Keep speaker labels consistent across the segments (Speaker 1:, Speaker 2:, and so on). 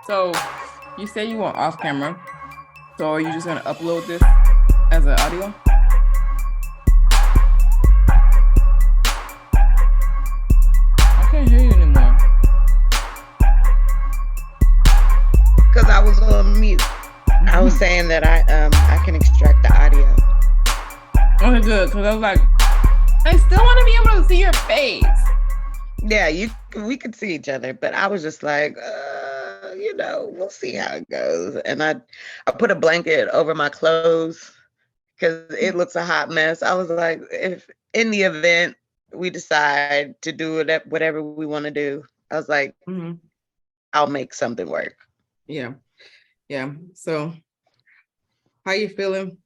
Speaker 1: So you say you want off camera. So are you just gonna upload this as an audio? I can't hear you anymore.
Speaker 2: Because I was on mute. I was saying that I can extract the audio.
Speaker 1: Okay, good. Because I was like, I still want to be able to see your face.
Speaker 2: Yeah, we could see each other, but I was just like, we'll see how it goes. And I put a blanket over my clothes because it looks a hot mess. I was like, if in the event we decide to do whatever we want to do, I was like, I'll make something work.
Speaker 1: Yeah. So how you feeling?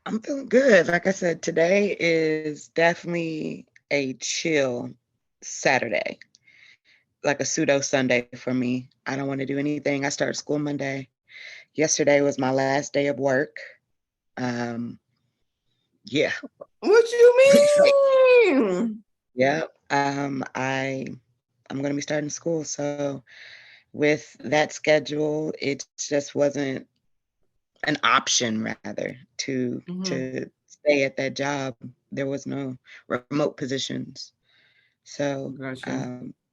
Speaker 2: I'm feeling good. Like I said, today is definitely a chill Saturday, like a pseudo Sunday for me. I don't want to do anything. I start school Monday. Yesterday was my last day of work. Yeah.
Speaker 1: What you mean?
Speaker 2: Yeah. I'm going to be starting school. So with that schedule, it just wasn't an option rather to stay at that job. There was no remote positions. So,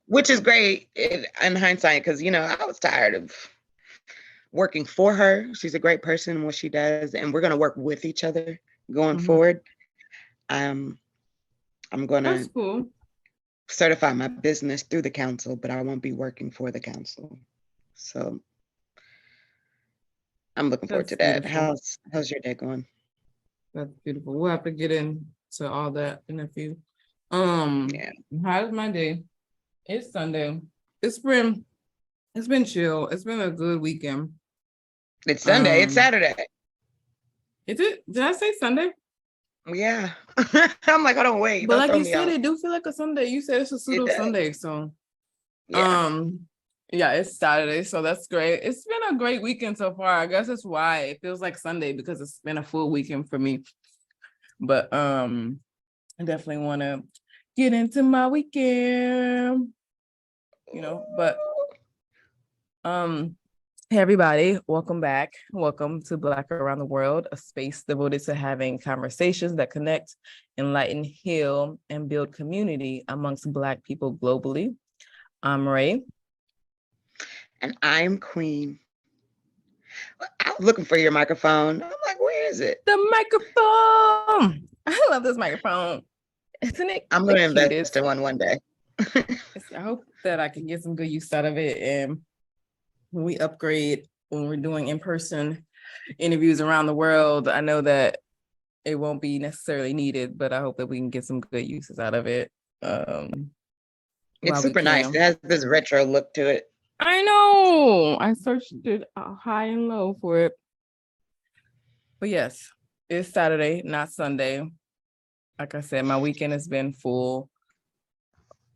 Speaker 2: which is great in hindsight, because, I was tired of working for her. She's a great person in what she does, and we're going to work with each other going forward. I'm going to certify my business through the council, but I won't be working for the council. So I'm looking forward to that. Beautiful. How's your day going?
Speaker 1: That's beautiful. We'll have to get into all that in a few. How's my day? It's Sunday. It's been chill. It's been a good weekend.
Speaker 2: It's Sunday. It's Saturday.
Speaker 1: Is it? Did I say Sunday?
Speaker 2: Yeah. I'm like, I don't wait.
Speaker 1: But like you said, it do feel like a Sunday. You said it's a pseudo Sunday. So yeah, it's Saturday. So that's great. It's been a great weekend so far. I guess that's why it feels like Sunday, because it's been a full weekend for me. But I definitely want to get into my weekend. But hey everybody, welcome back. Welcome to Black Around the World, a space devoted to having conversations that connect, enlighten, heal, and build community amongst Black people globally. I'm Ray.
Speaker 2: And I'm Queen. I was looking for your microphone. I'm like, where is it?
Speaker 1: The microphone. I love this microphone. Isn't it?
Speaker 2: I'm going to invest in one day.
Speaker 1: I hope that I can get some good use out of it. And when we upgrade, when we're doing in-person interviews around the world, I know that it won't be necessarily needed, but I hope that we can get some good uses out of it.
Speaker 2: It's super nice. It has this retro look to it.
Speaker 1: I know. I searched it high and low for it. But yes, it's Saturday, not Sunday. Like I said, my weekend has been full.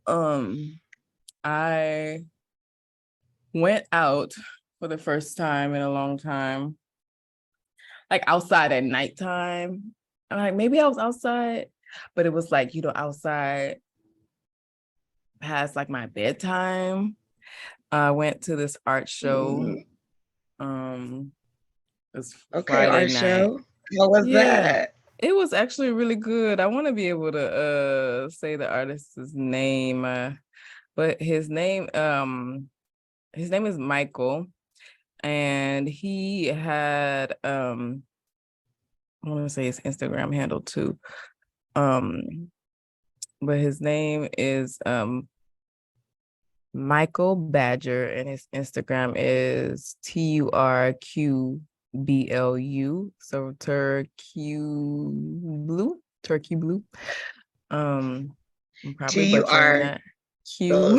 Speaker 1: I went out for the first time in a long time, like outside at nighttime. I'm like, maybe I was outside, but it was like, outside past like my bedtime. I went to this art show. It's Friday
Speaker 2: art
Speaker 1: night.
Speaker 2: Show. What was that?
Speaker 1: It was actually really good. I want to be able to say the artist's name, but his name is Michael, and he had I want to say his Instagram handle too, but his name is Michael Badger, and his Instagram is TURQBLU. So Turkey Blue. I'm probably butchering that.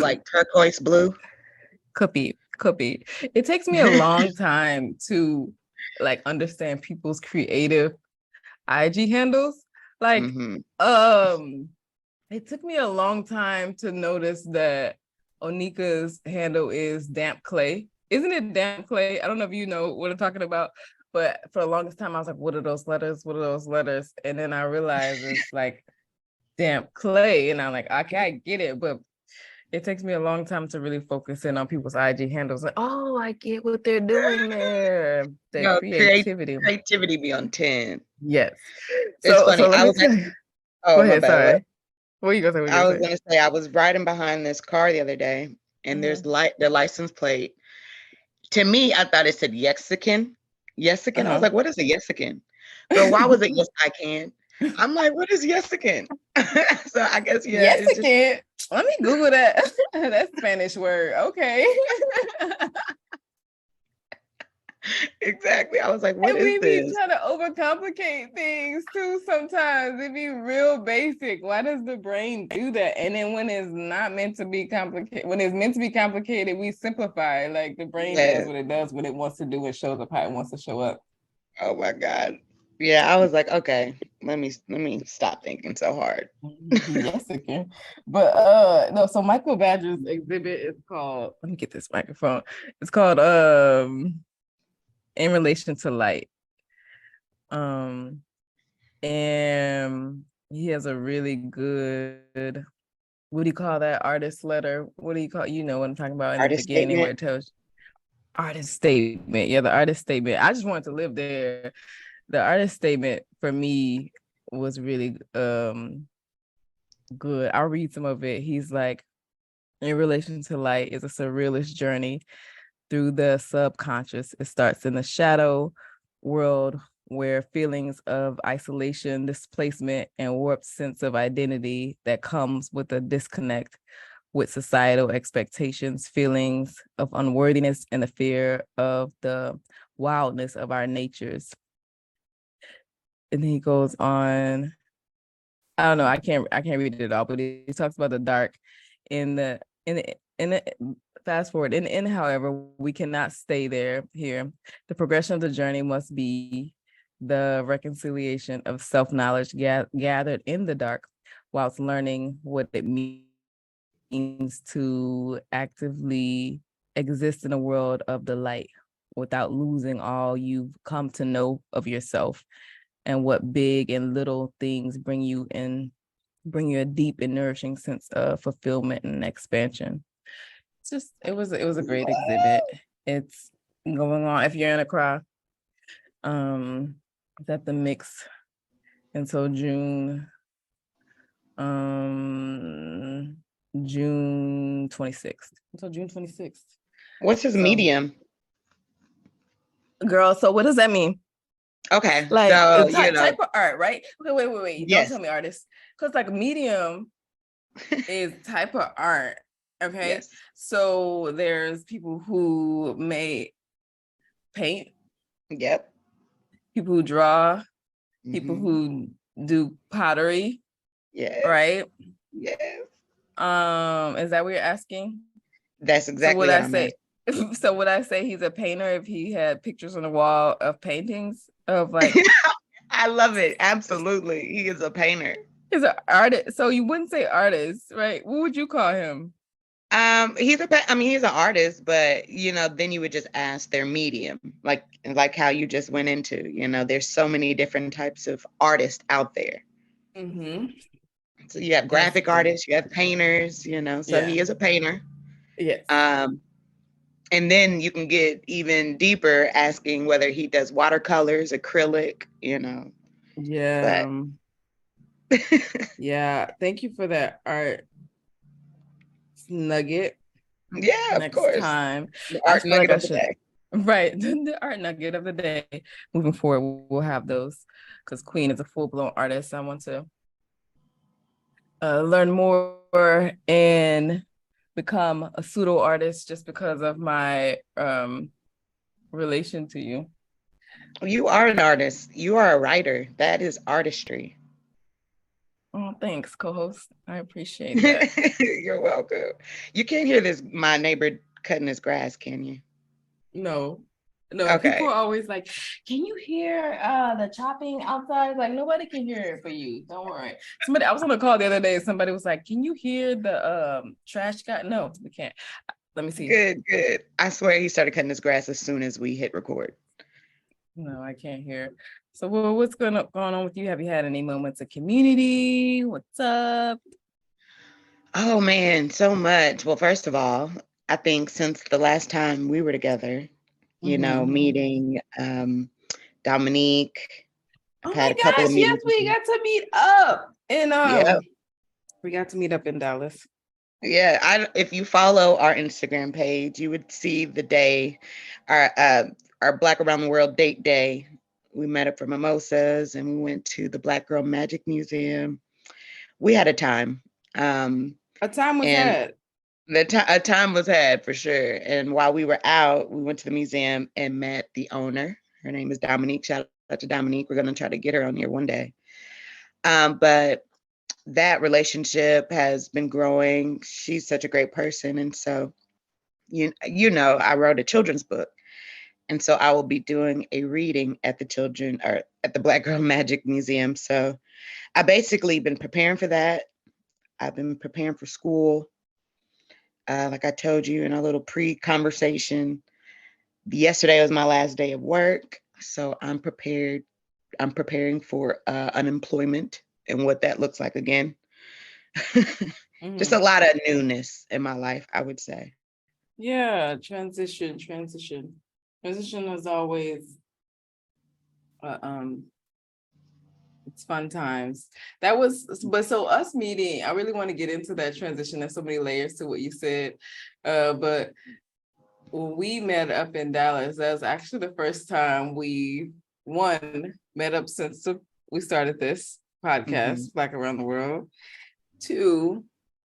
Speaker 2: Like turquoise blue.
Speaker 1: Could be. It takes me a long time to like understand people's creative IG handles. Like, it took me a long time to notice that Onika's handle is Damp Clay. Isn't it Damp Clay? I don't know if you know what I'm talking about, but for the longest time, I was like, what are those letters? And then I realized it's like Damp Clay. And I'm like, okay, I get it. But It takes me a long time to really focus in on people's IG handles. Like, oh, I get what they're doing there. The
Speaker 2: No,
Speaker 1: creativity.
Speaker 2: creativity be on 10.
Speaker 1: Yes.
Speaker 2: It's
Speaker 1: So
Speaker 2: funny.
Speaker 1: let
Speaker 2: I
Speaker 1: me
Speaker 2: was
Speaker 1: tell you.
Speaker 2: actually,
Speaker 1: Go
Speaker 2: oh, my
Speaker 1: ahead.
Speaker 2: bad. What?
Speaker 1: Sorry. What are you gonna say? What are you
Speaker 2: I
Speaker 1: gonna
Speaker 2: was
Speaker 1: say?
Speaker 2: gonna say I was riding behind this car the other day, and there's the license plate. To me, I thought it said Yexican. Yesican. I was like, what is a Yesican? Girl, why was it yes I can? I'm like, what is Yesican? So I guess
Speaker 1: Yes,
Speaker 2: it's
Speaker 1: it
Speaker 2: just
Speaker 1: can. Let me Google that. That Spanish word. Okay.
Speaker 2: exactly. I was like, what
Speaker 1: And
Speaker 2: is
Speaker 1: we be
Speaker 2: this?
Speaker 1: trying to overcomplicate things too sometimes. It be real basic. Why does the brain do that? And then when it's not meant to be complicated, when it's meant to be complicated, we simplify. Like the brain does
Speaker 2: Yes.
Speaker 1: what it does, what it wants to do, and shows up how it wants to show up.
Speaker 2: Oh my God. Yeah, I was like, okay, let me stop thinking so hard.
Speaker 1: Yes, it can. But no, so Michael Badger's exhibit is called, let me get this microphone. It's called In Relation to Light. And he has a really good, what do you call that, artist letter? What do you call, you know what I'm talking about in the
Speaker 2: Artist
Speaker 1: beginning where
Speaker 2: statement.
Speaker 1: it tells artist statement. Yeah, the artist statement. I just wanted to live there. The artist statement for me was really good. I'll read some of it. He's like, in relation to light is a surrealist journey through the subconscious. It starts in the shadow world where feelings of isolation, displacement, and warped sense of identity that comes with a disconnect with societal expectations, feelings of unworthiness, and the fear of the wildness of our natures. And then he goes on. I don't know. I can't read it all, but he talks about the dark in the fast forward. In however, we cannot stay there here. The progression of the journey must be the reconciliation of self-knowledge gathered in the dark, whilst learning what it means to actively exist in a world of the light without losing all you've come to know of yourself and what big and little things bring you a deep and nourishing sense of fulfillment and expansion. It's just it was a great exhibit. It's going on if you're in Accra. It's at the Mix until June 26th. Until June 26th.
Speaker 2: What's his
Speaker 1: So,
Speaker 2: medium?
Speaker 1: girl, so what does that mean?
Speaker 2: Okay,
Speaker 1: Like
Speaker 2: so
Speaker 1: type of art, right? Okay, wait. Don't
Speaker 2: yes,
Speaker 1: tell me artist. Because like medium is type of art. Okay.
Speaker 2: yes,
Speaker 1: So there's people who may paint,
Speaker 2: yep.
Speaker 1: people who draw, people
Speaker 2: Mhm.
Speaker 1: who do pottery,
Speaker 2: Yes,
Speaker 1: right?
Speaker 2: yes.
Speaker 1: Is that what you're asking?
Speaker 2: That's
Speaker 1: So
Speaker 2: exactly
Speaker 1: would
Speaker 2: what
Speaker 1: I
Speaker 2: I'm
Speaker 1: say
Speaker 2: asking.
Speaker 1: so would I say he's a painter if he had pictures on the wall of paintings of like
Speaker 2: I love it. Absolutely, he is a painter.
Speaker 1: he's an artist? So you wouldn't say artist, right? What would you call him?
Speaker 2: I mean, he's an artist, but then you would just ask their medium, like how you just went into. There's so many different types of artists out there.
Speaker 1: Mm-hmm.
Speaker 2: So you have
Speaker 1: That's
Speaker 2: graphic
Speaker 1: true.
Speaker 2: artists, you have painters. So
Speaker 1: Yeah.
Speaker 2: he is a painter.
Speaker 1: Yes.
Speaker 2: Um, and then you can get even deeper, asking whether he does watercolors, acrylic.
Speaker 1: Yeah.
Speaker 2: But
Speaker 1: Yeah. Thank you for that art nugget.
Speaker 2: yeah, of
Speaker 1: Next
Speaker 2: course,
Speaker 1: time,
Speaker 2: the
Speaker 1: I
Speaker 2: art
Speaker 1: feel like
Speaker 2: nugget
Speaker 1: I
Speaker 2: of the
Speaker 1: should.
Speaker 2: day.
Speaker 1: Right, the art nugget of the day. Moving forward, we'll have those because Queen is a full-blown artist. I want to learn more and become a pseudo artist just because of my relation to you.
Speaker 2: You are an artist. You are a writer. That is artistry.
Speaker 1: Oh, thanks, co-host. I appreciate that.
Speaker 2: You're welcome. You can't hear my neighbor cutting his grass, can you?
Speaker 1: No, no, people
Speaker 2: Okay.
Speaker 1: are always like, can you hear the chopping outside? Like nobody can hear it for you. Don't worry. I was on a call the other day. Somebody was like, can you hear the trash guy? No, we can't. Let me see.
Speaker 2: Good, good. I swear he started cutting his grass as soon as we hit record.
Speaker 1: No, I can't hear. So what's going on with you? Have you had any moments of community? What's up?
Speaker 2: Oh man, so much. Well, first of all, I think since the last time we were together, meeting Dominique,
Speaker 1: Oh
Speaker 2: I've
Speaker 1: my
Speaker 2: had a couple of
Speaker 1: gosh, yes,
Speaker 2: meetings with
Speaker 1: we
Speaker 2: you.
Speaker 1: got to meet up. And
Speaker 2: Yeah.
Speaker 1: we got to meet up in Dallas.
Speaker 2: Yeah, if you follow our Instagram page, you would see the day, our our Black Around the World date day. We met up for mimosas and we went to the Black Girl Magic Museum. We had a time.
Speaker 1: A time was
Speaker 2: And
Speaker 1: had.
Speaker 2: a time was had for sure. And while we were out, we went to the museum and met the owner. Her name is Dominique. Shout out to Dominique. We're gonna try to get her on here one day. But that relationship has been growing. She's such a great person. And so I wrote a children's book. And so I will be doing a reading at the Black Girl Magic Museum. So I basically been preparing for that. I've been preparing for school. Like I told you in a little pre-conversation, yesterday was my last day of work. So I'm prepared. I'm preparing for unemployment and what that looks like again. Just a
Speaker 1: Mhm.
Speaker 2: lot of newness in my life, I would say.
Speaker 1: Yeah, transition. Transition is always uh, um it's fun times. That was, but so us meeting, I really want to get into that transition. There's so many layers to what you said. But when we met up in Dallas, that was actually the first time we met up since we started this
Speaker 2: Mm-hmm.
Speaker 1: podcast, Black Around the World. Two,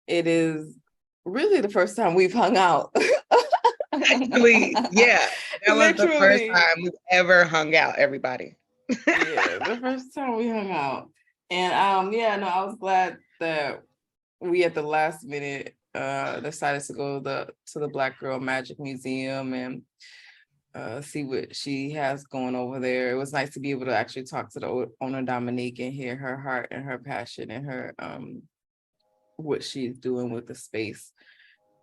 Speaker 1: it is really the first time we've hung out.
Speaker 2: Actually, yeah, that was the first
Speaker 1: Literally.
Speaker 2: time we've ever hung out, everybody.
Speaker 1: Yeah, the first time we hung out. And yeah, no, I was glad that we at the last minute decided to go to the Black Girl Magic Museum and see what she has going over there. It was nice to be able to actually talk to the owner Dominique and hear her heart and her passion and her what she's doing with the space.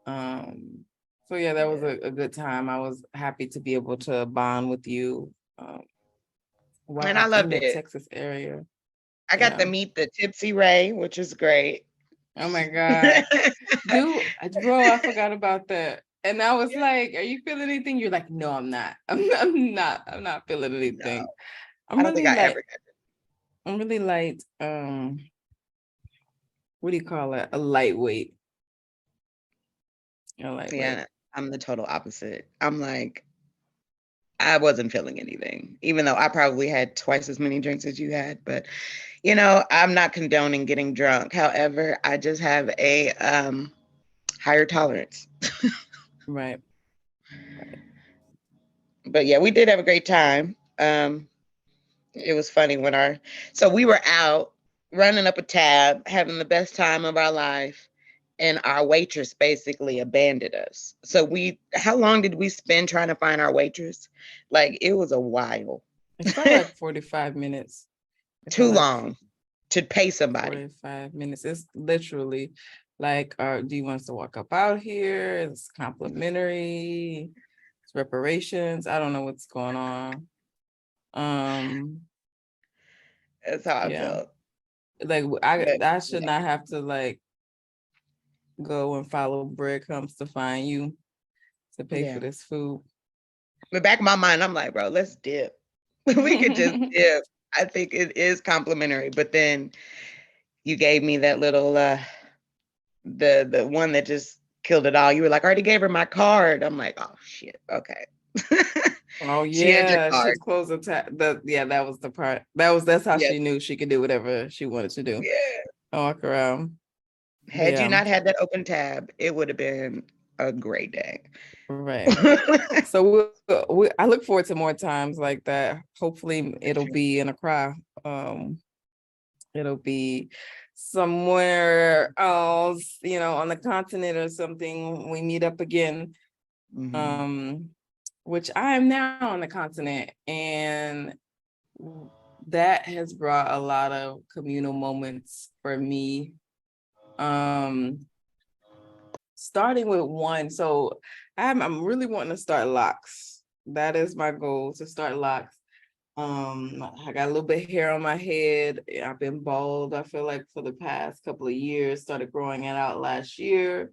Speaker 1: So yeah, that was a good time. I was happy to be able to bond with you
Speaker 2: And I
Speaker 1: while in
Speaker 2: loved
Speaker 1: the
Speaker 2: it.
Speaker 1: Texas area.
Speaker 2: I got
Speaker 1: Yeah.
Speaker 2: to meet the Tipsy Ray, which is great.
Speaker 1: Oh my God. Bro, I forgot about that. And I was
Speaker 2: Yeah,
Speaker 1: like, are you feeling anything? You're like, no, I'm not. I'm not feeling
Speaker 2: no,
Speaker 1: anything.
Speaker 2: I
Speaker 1: I'm
Speaker 2: don't think
Speaker 1: really
Speaker 2: I
Speaker 1: like,
Speaker 2: ever got to.
Speaker 1: I'm really light, what do you call it? A lightweight. A lightweight.
Speaker 2: Yeah, I'm the total opposite. I'm like, I wasn't feeling anything, even though I probably had twice as many drinks as you had. But I'm not condoning getting drunk. However, I just have a higher tolerance.
Speaker 1: Right. Right.
Speaker 2: But yeah, we did have a great time. It was funny so we were out running up a tab, having the best time of our life, and our waitress basically abandoned us. So how long did we spend trying to find our waitress? Like it was a while.
Speaker 1: It felt like 45 minutes. It felt
Speaker 2: Too
Speaker 1: like
Speaker 2: long to pay somebody.
Speaker 1: 45 minutes. It's literally like, do you want us to walk up out here? It's complimentary. It's reparations. I don't know what's going on. Um,
Speaker 2: That's how I
Speaker 1: yeah.
Speaker 2: felt.
Speaker 1: Like
Speaker 2: But
Speaker 1: I should
Speaker 2: yeah,
Speaker 1: not have to like go and follow breadcrumbs to find you to pay for
Speaker 2: yeah.
Speaker 1: this food.
Speaker 2: But back in my mind, I'm like, bro, let's dip. We could just dip. I think it is complimentary. But then you gave me that little the one that just killed it all. You were like, I already gave her my card. I'm like, oh shit. Okay.
Speaker 1: Oh
Speaker 2: She had your
Speaker 1: yeah,
Speaker 2: card.
Speaker 1: she's closed the tab. Yeah, that was the part. That's how
Speaker 2: Yes.
Speaker 1: she knew she could do whatever she wanted to do.
Speaker 2: Yeah.
Speaker 1: Walk around.
Speaker 2: Had you
Speaker 1: Yeah,
Speaker 2: not had that open tab, it would have been a great day.
Speaker 1: right. So I look forward to more times like that. Hopefully it'll be in Accra. It'll be somewhere else, on the continent or something. We meet up again.
Speaker 2: Mm-hmm.
Speaker 1: Um, which I am now on the continent, and that has brought a lot of communal moments for me. Um, Starting with one, so I'm really wanting to start locks. That is my goal, to start locks. I got a little bit of hair on my head. I've been bald, I feel like, for the past couple of years. Started growing it out last year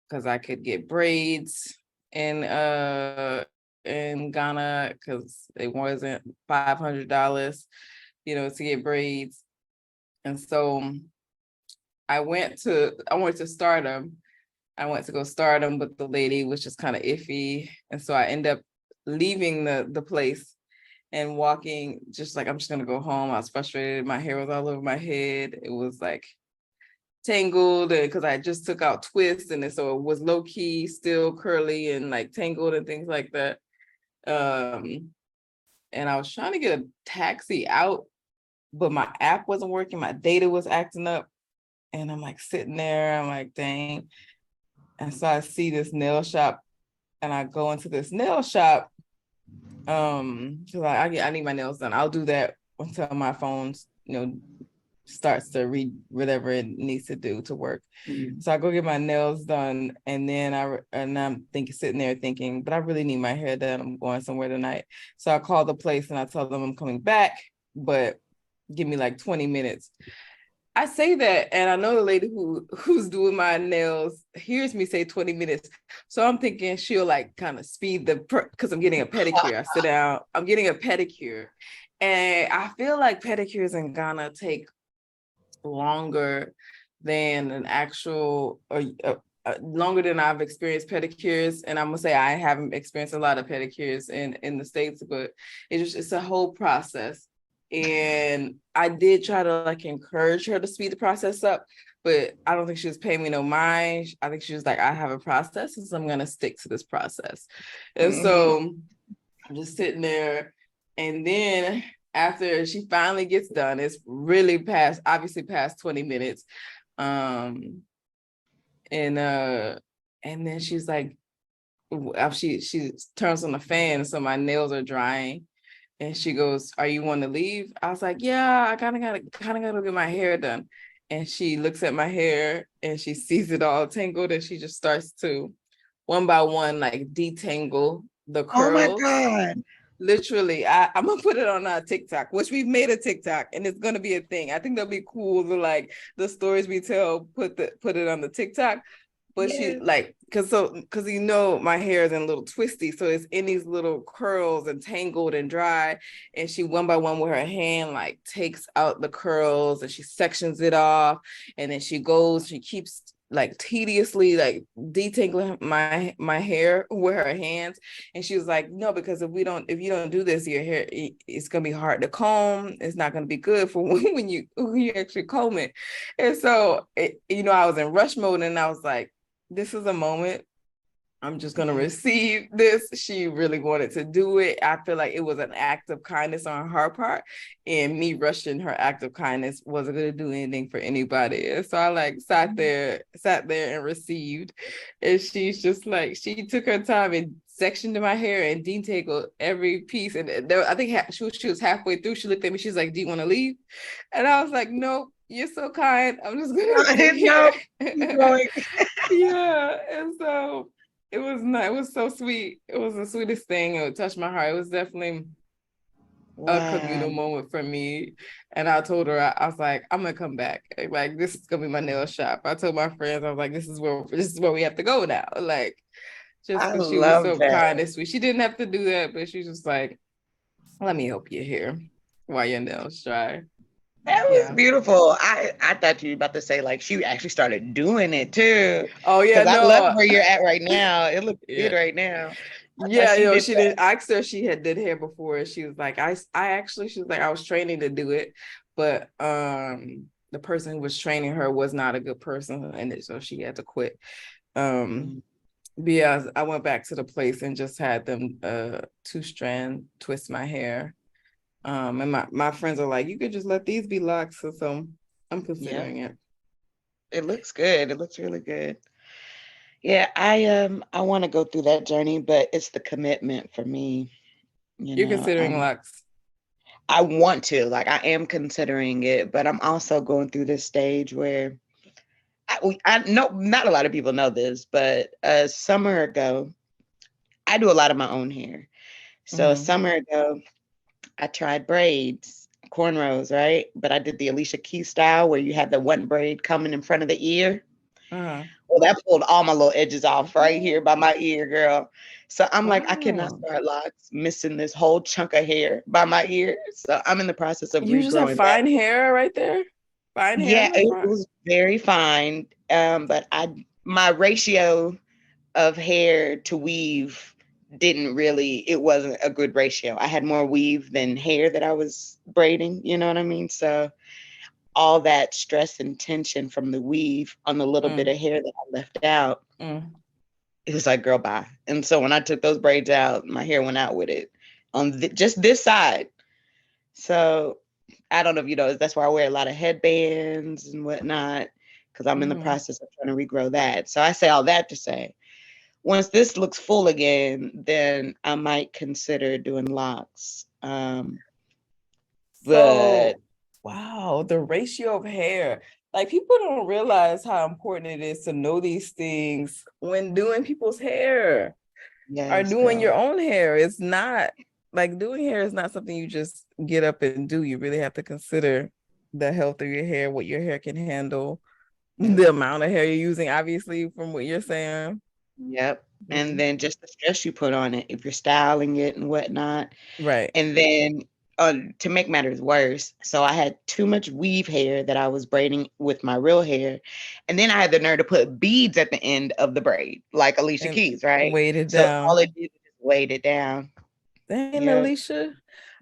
Speaker 1: because I could get braids in Ghana because it wasn't $500, to get braids. And so I went to Stardom. I went to go Stardom, but the lady was just kind of iffy. And so I ended up leaving the place and walking, just like, I'm just gonna go home. I was frustrated. My hair was all over my head. It was like tangled because I just took out twists, and so it was low key, still curly and like tangled and things like that. And I was trying to get a taxi out, but my app wasn't working. My data was acting up, and I'm like sitting there. I'm like, dang. And so I see this nail shop, and I go into this nail shop. Because I need my nails done. I'll do that until my phone, starts to read whatever it needs to do to work.
Speaker 2: Mm.
Speaker 1: So I go get my nails done, and then I'm sitting there thinking, but I really need my hair done. I'm going somewhere tonight. So I call the place and I tell them I'm coming back, but give me like 20 minutes. I say that, and I know the lady who's doing my nails hears me say 20 minutes. So I'm thinking she'll like kind of speed because I'm getting a pedicure. I sit down, I'm getting a pedicure. And I feel like pedicures in Ghana take longer than an actual, longer than I've experienced pedicures. And I'm gonna say I haven't experienced a lot of pedicures in the States, but it's a whole process. And I did try to like encourage her to speed the process up, but I don't think she was paying me no mind. I think she was like, I have a process, so I'm gonna stick to this process. And so I'm just sitting there, and then after she finally gets done, it's really obviously past 20 minutes. And then she's like, she turns on the fan, so my nails are drying. And she goes, "Are you want to leave?" I was like, "Yeah, I kind of gotta get my hair done." And she looks at my hair and she sees it all tangled, and she just starts to one by one like detangle the
Speaker 2: Oh my
Speaker 1: curls.
Speaker 2: God.
Speaker 1: Literally, I'm gonna put it on our TikTok, which we've made a TikTok, and it's gonna be a thing. I think that'll be cool to like the stories we tell, put it on the TikTok. But she
Speaker 2: Yes.
Speaker 1: like, cause my hair is in a little twisty, so it's in these little curls and tangled and dry. And she one by one with her hand like takes out the curls and she sections it off, and then she keeps like tediously like detangling my hair with her hands. And she was like, "No, because if you don't do this, your hair, it's gonna be hard to comb. It's not gonna be good for when you actually comb it." And so I was in rush mode, and I was like, this is a moment. I'm just going to receive this. She really wanted to do it. I feel like it was an act of kindness on her part, and me rushing her act of kindness wasn't going to do anything for anybody. And so I like sat there and received. And she's just like, she took her time and sectioned my hair and detangled every piece. And I think she was halfway through. She looked at me. She's like, "Do you want to leave?" And I was like, "Nope. You're so kind. I'm just gonna stay
Speaker 2: No,
Speaker 1: here."
Speaker 2: keep going.
Speaker 1: Yeah, and so it was not. It was so sweet. It was the sweetest thing. It touched my heart. It was definitely a
Speaker 2: Wow.
Speaker 1: communal moment for me. And I told her, I was like, "I'm gonna come back. Like this is gonna be my nail shop." I told my friends, I was like, "This is where we have to go now." Like just
Speaker 2: I
Speaker 1: because she was
Speaker 2: love
Speaker 1: so
Speaker 2: that.
Speaker 1: kind and sweet. She didn't have to do that, but she's just like, "Let me help you here while your nails dry."
Speaker 2: That was
Speaker 1: Yeah.
Speaker 2: beautiful. I thought you were about to say like she actually started doing it too.
Speaker 1: Oh yeah,
Speaker 2: Because I love
Speaker 1: no.
Speaker 2: where you're at right now. It looks good
Speaker 1: Yeah.
Speaker 2: right now. I thought
Speaker 1: Yeah,
Speaker 2: she did
Speaker 1: she
Speaker 2: that.
Speaker 1: did. I asked her if she had did hair before. She was like, she was like, I was training to do it, but the person who was training her was not a good person, and so she had to quit.
Speaker 2: Mm.
Speaker 1: But yeah, I went back to the place and just had them 2-strand twist my hair. And my friends are like, "You could just let these be locks." So I'm
Speaker 2: Yeah,
Speaker 1: considering it.
Speaker 2: it looks good. It looks really good. Yeah, I want to go through that journey, but it's the commitment for me, you
Speaker 1: You're
Speaker 2: know.
Speaker 1: considering locks.
Speaker 2: I want to, like I am considering it, but I'm also going through this stage where I know not a lot of people know this, but a summer ago, I do a lot of my own hair. So a
Speaker 1: Mm-hmm.
Speaker 2: summer ago, I tried braids, cornrows, right? But I did the Alicia Keys style where you had the one braid coming in front of the ear.
Speaker 1: Uh-huh.
Speaker 2: Well, that pulled all my little edges off right here by my ear, girl. So I'm like, I cannot
Speaker 1: Wow.
Speaker 2: start locks missing this whole chunk of hair by my ear. So I'm in the process of
Speaker 1: You just have
Speaker 2: regrowing that.
Speaker 1: fine hair right there? Fine hair in
Speaker 2: Yeah,
Speaker 1: the
Speaker 2: it
Speaker 1: front?
Speaker 2: was very fine. But my ratio of hair to weave didn't really, it wasn't a good ratio. I had more weave than hair that I was braiding, you know what I mean? So all that stress and tension from the weave on the little bit
Speaker 1: Mm,
Speaker 2: of hair that I left out,
Speaker 1: mm.
Speaker 2: it was like, girl, bye. And so when I took those braids out, my hair went out with it on just this side. So I don't know if you know, that's why I wear a lot of headbands and whatnot, because I'm in the
Speaker 1: Mhm.
Speaker 2: process of trying to regrow that. So I say all that to say, once this looks full again, then I might consider doing locks. But
Speaker 1: So, wow, the ratio of hair. Like people don't realize how important it is to know these things when doing people's hair or
Speaker 2: yes,
Speaker 1: doing your
Speaker 2: girl.
Speaker 1: own hair. It's not like doing hair is not something you just get up and do. You really have to consider the health of your hair, what your hair can handle,
Speaker 2: Yep.
Speaker 1: the amount of hair you're using, obviously, from what you're saying.
Speaker 2: Yep. And
Speaker 1: Mhm.
Speaker 2: then just the stress you put on it if you're styling it and whatnot.
Speaker 1: Right.
Speaker 2: And then to make matters worse, so I had too much weave hair that I was braiding with my real hair. And then I had the nerve to put beads at the end of the braid, like Alicia
Speaker 1: And
Speaker 2: Keys, right?
Speaker 1: weight it
Speaker 2: So all
Speaker 1: down.
Speaker 2: it did was just weight it down.
Speaker 1: Dang,
Speaker 2: Yep,
Speaker 1: Alicia.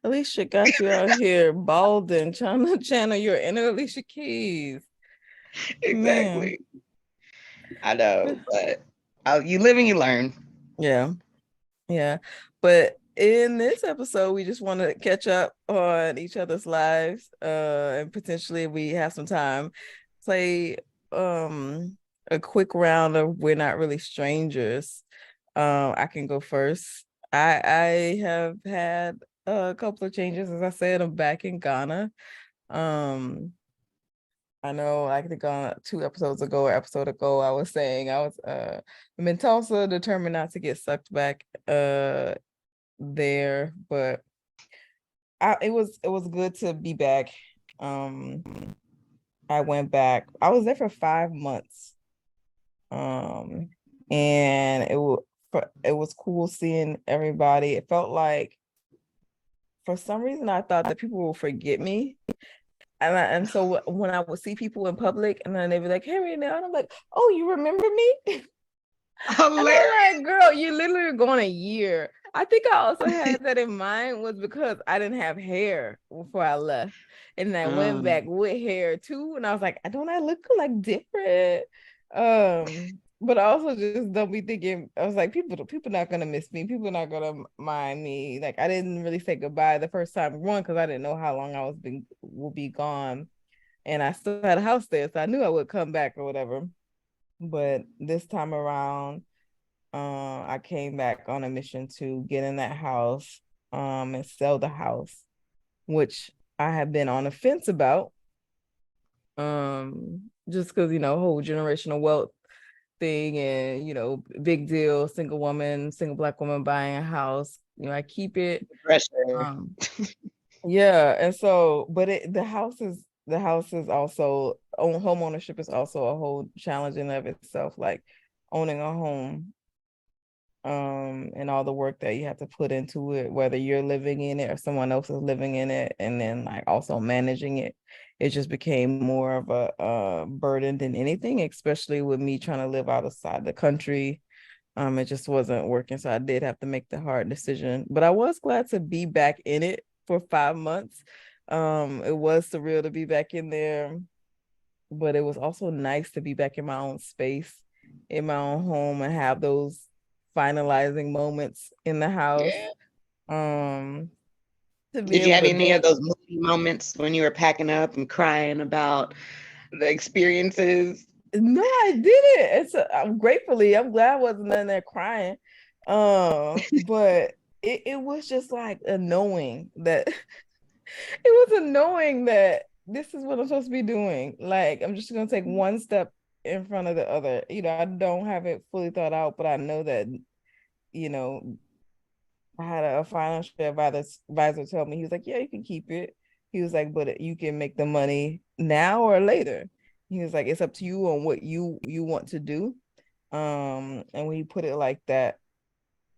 Speaker 1: Alicia got you out here balding, trying to channel your inner Alicia Keys. Man.
Speaker 2: exactly. I know, but you live and you learn.
Speaker 1: Yeah. Yeah. But in this episode, we just want to catch up on each other's lives. And potentially we have some time, play a quick round of We're Not Really Strangers. I can go first. I have had a couple of changes. As I said, I'm back in Ghana. Um, I know I think on 2 episodes ago or episode ago, I was saying I'm in Tulsa, determined not to get sucked back there, but it was good to be back. Um, I went back. I was there for 5 months. Um, and it was cool seeing everybody. It felt like for some reason I thought that people will forget me. And so when I would see people in public and then they'd be like, "Hey, Renee," and I'm like, "Oh, you remember me?" And I'm
Speaker 2: Hilarious.
Speaker 1: like, "Girl, you literally gone a year." I think I also had that in mind was because I didn't have hair before I left. And then I went back
Speaker 2: Um,
Speaker 1: with hair too. And I was like, don't I look like different? But I also just don't be thinking, I was like, people not gonna miss me. People not gonna mind me. Like I didn't really say goodbye the first time, one, because I didn't know how long will be gone. And I still had a house there, so I knew I would come back or whatever. But this time around, I came back on a mission to get in that house, and sell the house, which I have been on the fence about. Just because whole generational wealth thing, and big deal, single woman, single Black woman buying a house. I keep it.
Speaker 2: pressure.
Speaker 1: Um, yeah, and so, but the house is also home ownership is also a whole challenge in of itself. Like owning a home, and all the work that you have to put into it, whether you're living in it or someone else is living in it, and then like also managing it. It just became more of a burden than anything, especially with me trying to live outside the country. It just wasn't working, so I did have to make the hard decision, but I was glad to be back in it for 5 months. It was surreal to be back in there, but it was also nice to be back in my own space, in my own home, and have those finalizing moments in the house.
Speaker 2: Yeah.
Speaker 1: Um, to be
Speaker 2: Did you
Speaker 1: able
Speaker 2: have
Speaker 1: to
Speaker 2: any of
Speaker 1: vent.
Speaker 2: those moody moments when you were packing up and crying about the experiences?
Speaker 1: No, I didn't. I'm glad I wasn't in there crying. But it was just like annoying that it was annoying that this is what I'm supposed to be doing. Like, I'm just gonna take one step in front of the other. I don't have it fully thought out, but I know that, you know, I had a financial advisor tell me, he was like, yeah, you can keep it. He was like, but you can make the money now or later. He was like, it's up to you on what you want to do. And when you put it like that,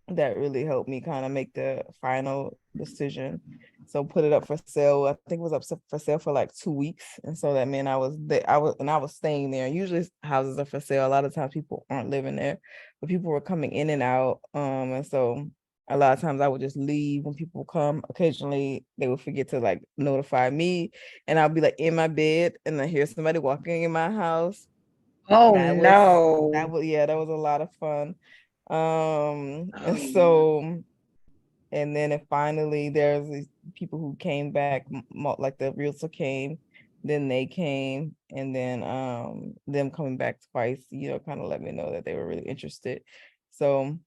Speaker 1: that really helped me kind of make the final decision. So put it up for sale. I think it was up for sale for like 2 weeks, and so that meant I was there. I was staying there. Usually houses are for sale. A lot of times people aren't living there, but people were coming in and out. And so a lot of times I would just leave when people come. Occasionally they would forget to like notify me, and I'll be like in my bed, and I hear somebody walking in my house.
Speaker 2: Oh
Speaker 1: That was
Speaker 2: no.
Speaker 1: yeah, that was a lot of fun. And
Speaker 2: Oh no.
Speaker 1: so and then it finally there's these people who came back, like the realtor came, then they came, and then them coming back twice, kind of let me know that they were really interested. So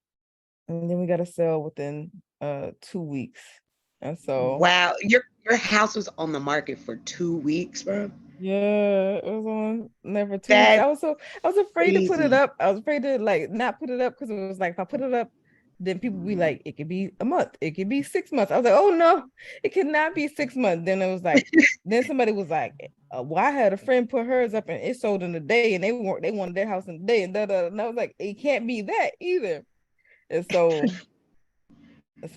Speaker 1: and then we got to sell within 2 weeks. And so
Speaker 2: Wow. Your house was on the market for 2 weeks, bro.
Speaker 1: yeah, it was on there for 2 weeks.
Speaker 2: That's
Speaker 1: I was afraid to put it
Speaker 2: crazy.
Speaker 1: up. I was afraid to like not put it up because it was like if I put it up, then people be like, it could be a month, it could be 6 months. I was like, oh no, it cannot be 6 months. Then it was like, then somebody was like, well, I had a friend put hers up and it sold in a day, and they wanted their house in a day, and da da. And I was like, it can't be that either. And so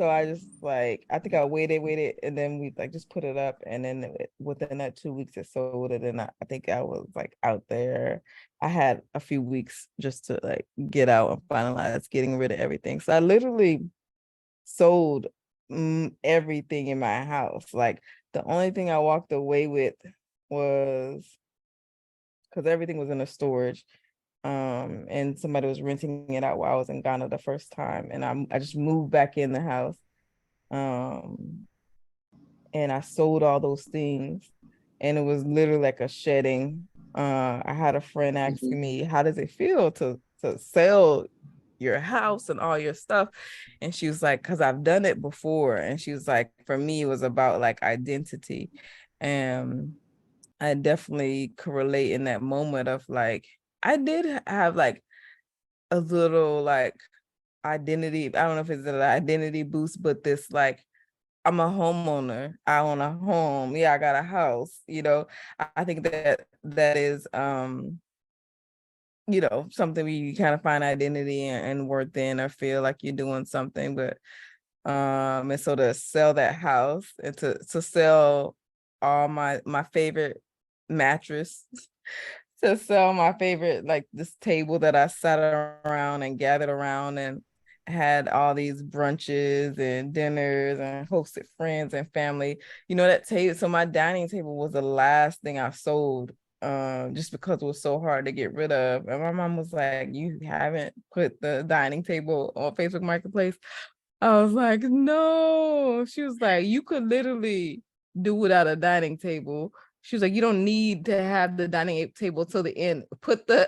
Speaker 1: I just like I think I waited, and then we like just put it up, and then within that 2 weeks it sold it, and I think I was like out there. I had a few weeks just to like get out and finalize getting rid of everything. So I literally sold everything in my house. Like the only thing I walked away with was because everything was in a storage. And somebody was renting it out while I was in Ghana the first time, and I just moved back in the house. Um, and I sold all those things, and it was literally like a shedding. I had a friend
Speaker 2: Mhm.
Speaker 1: asking me, "How does it feel to sell your house and all your stuff?" And she was like, "Because I've done it before." And she was like, "For me, it was about like identity." And I definitely could relate in that moment of like, I did have like a little like identity. I don't know if it's an identity boost, but this like I'm a homeowner. I own a home. Yeah, I got a house. I think that is something where you kind of find identity and worth in or feel like you're doing something. But and so to sell that house and to sell all my favorite mattress, to sell my favorite, like this table that I sat around and gathered around and had all these brunches and dinners and hosted friends and family. That table. So my dining table was the last thing I sold, just because it was so hard to get rid of. And my mom was like, "You haven't put the dining table on Facebook Marketplace?" I was like, "No." She was like, "You could literally do without a dining table." She was like, "You don't need to have the dining table till the end. Put the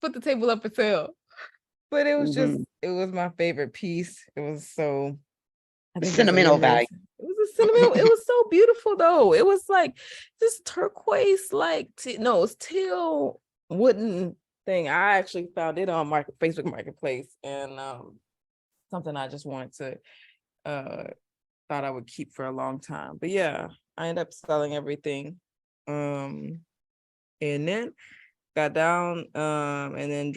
Speaker 1: put the table up for sale." But
Speaker 2: Mhm.
Speaker 1: it was my favorite piece. It was so, I think it's the
Speaker 2: Sentimental value.
Speaker 1: memories. It was a sentimental. It was so beautiful though. It was like this turquoise, like no, it's teal wooden thing. I actually found it on Facebook Marketplace, and something I just wanted to uh thought I would keep for a long time. But yeah, I ended up selling everything. Um and then got down and then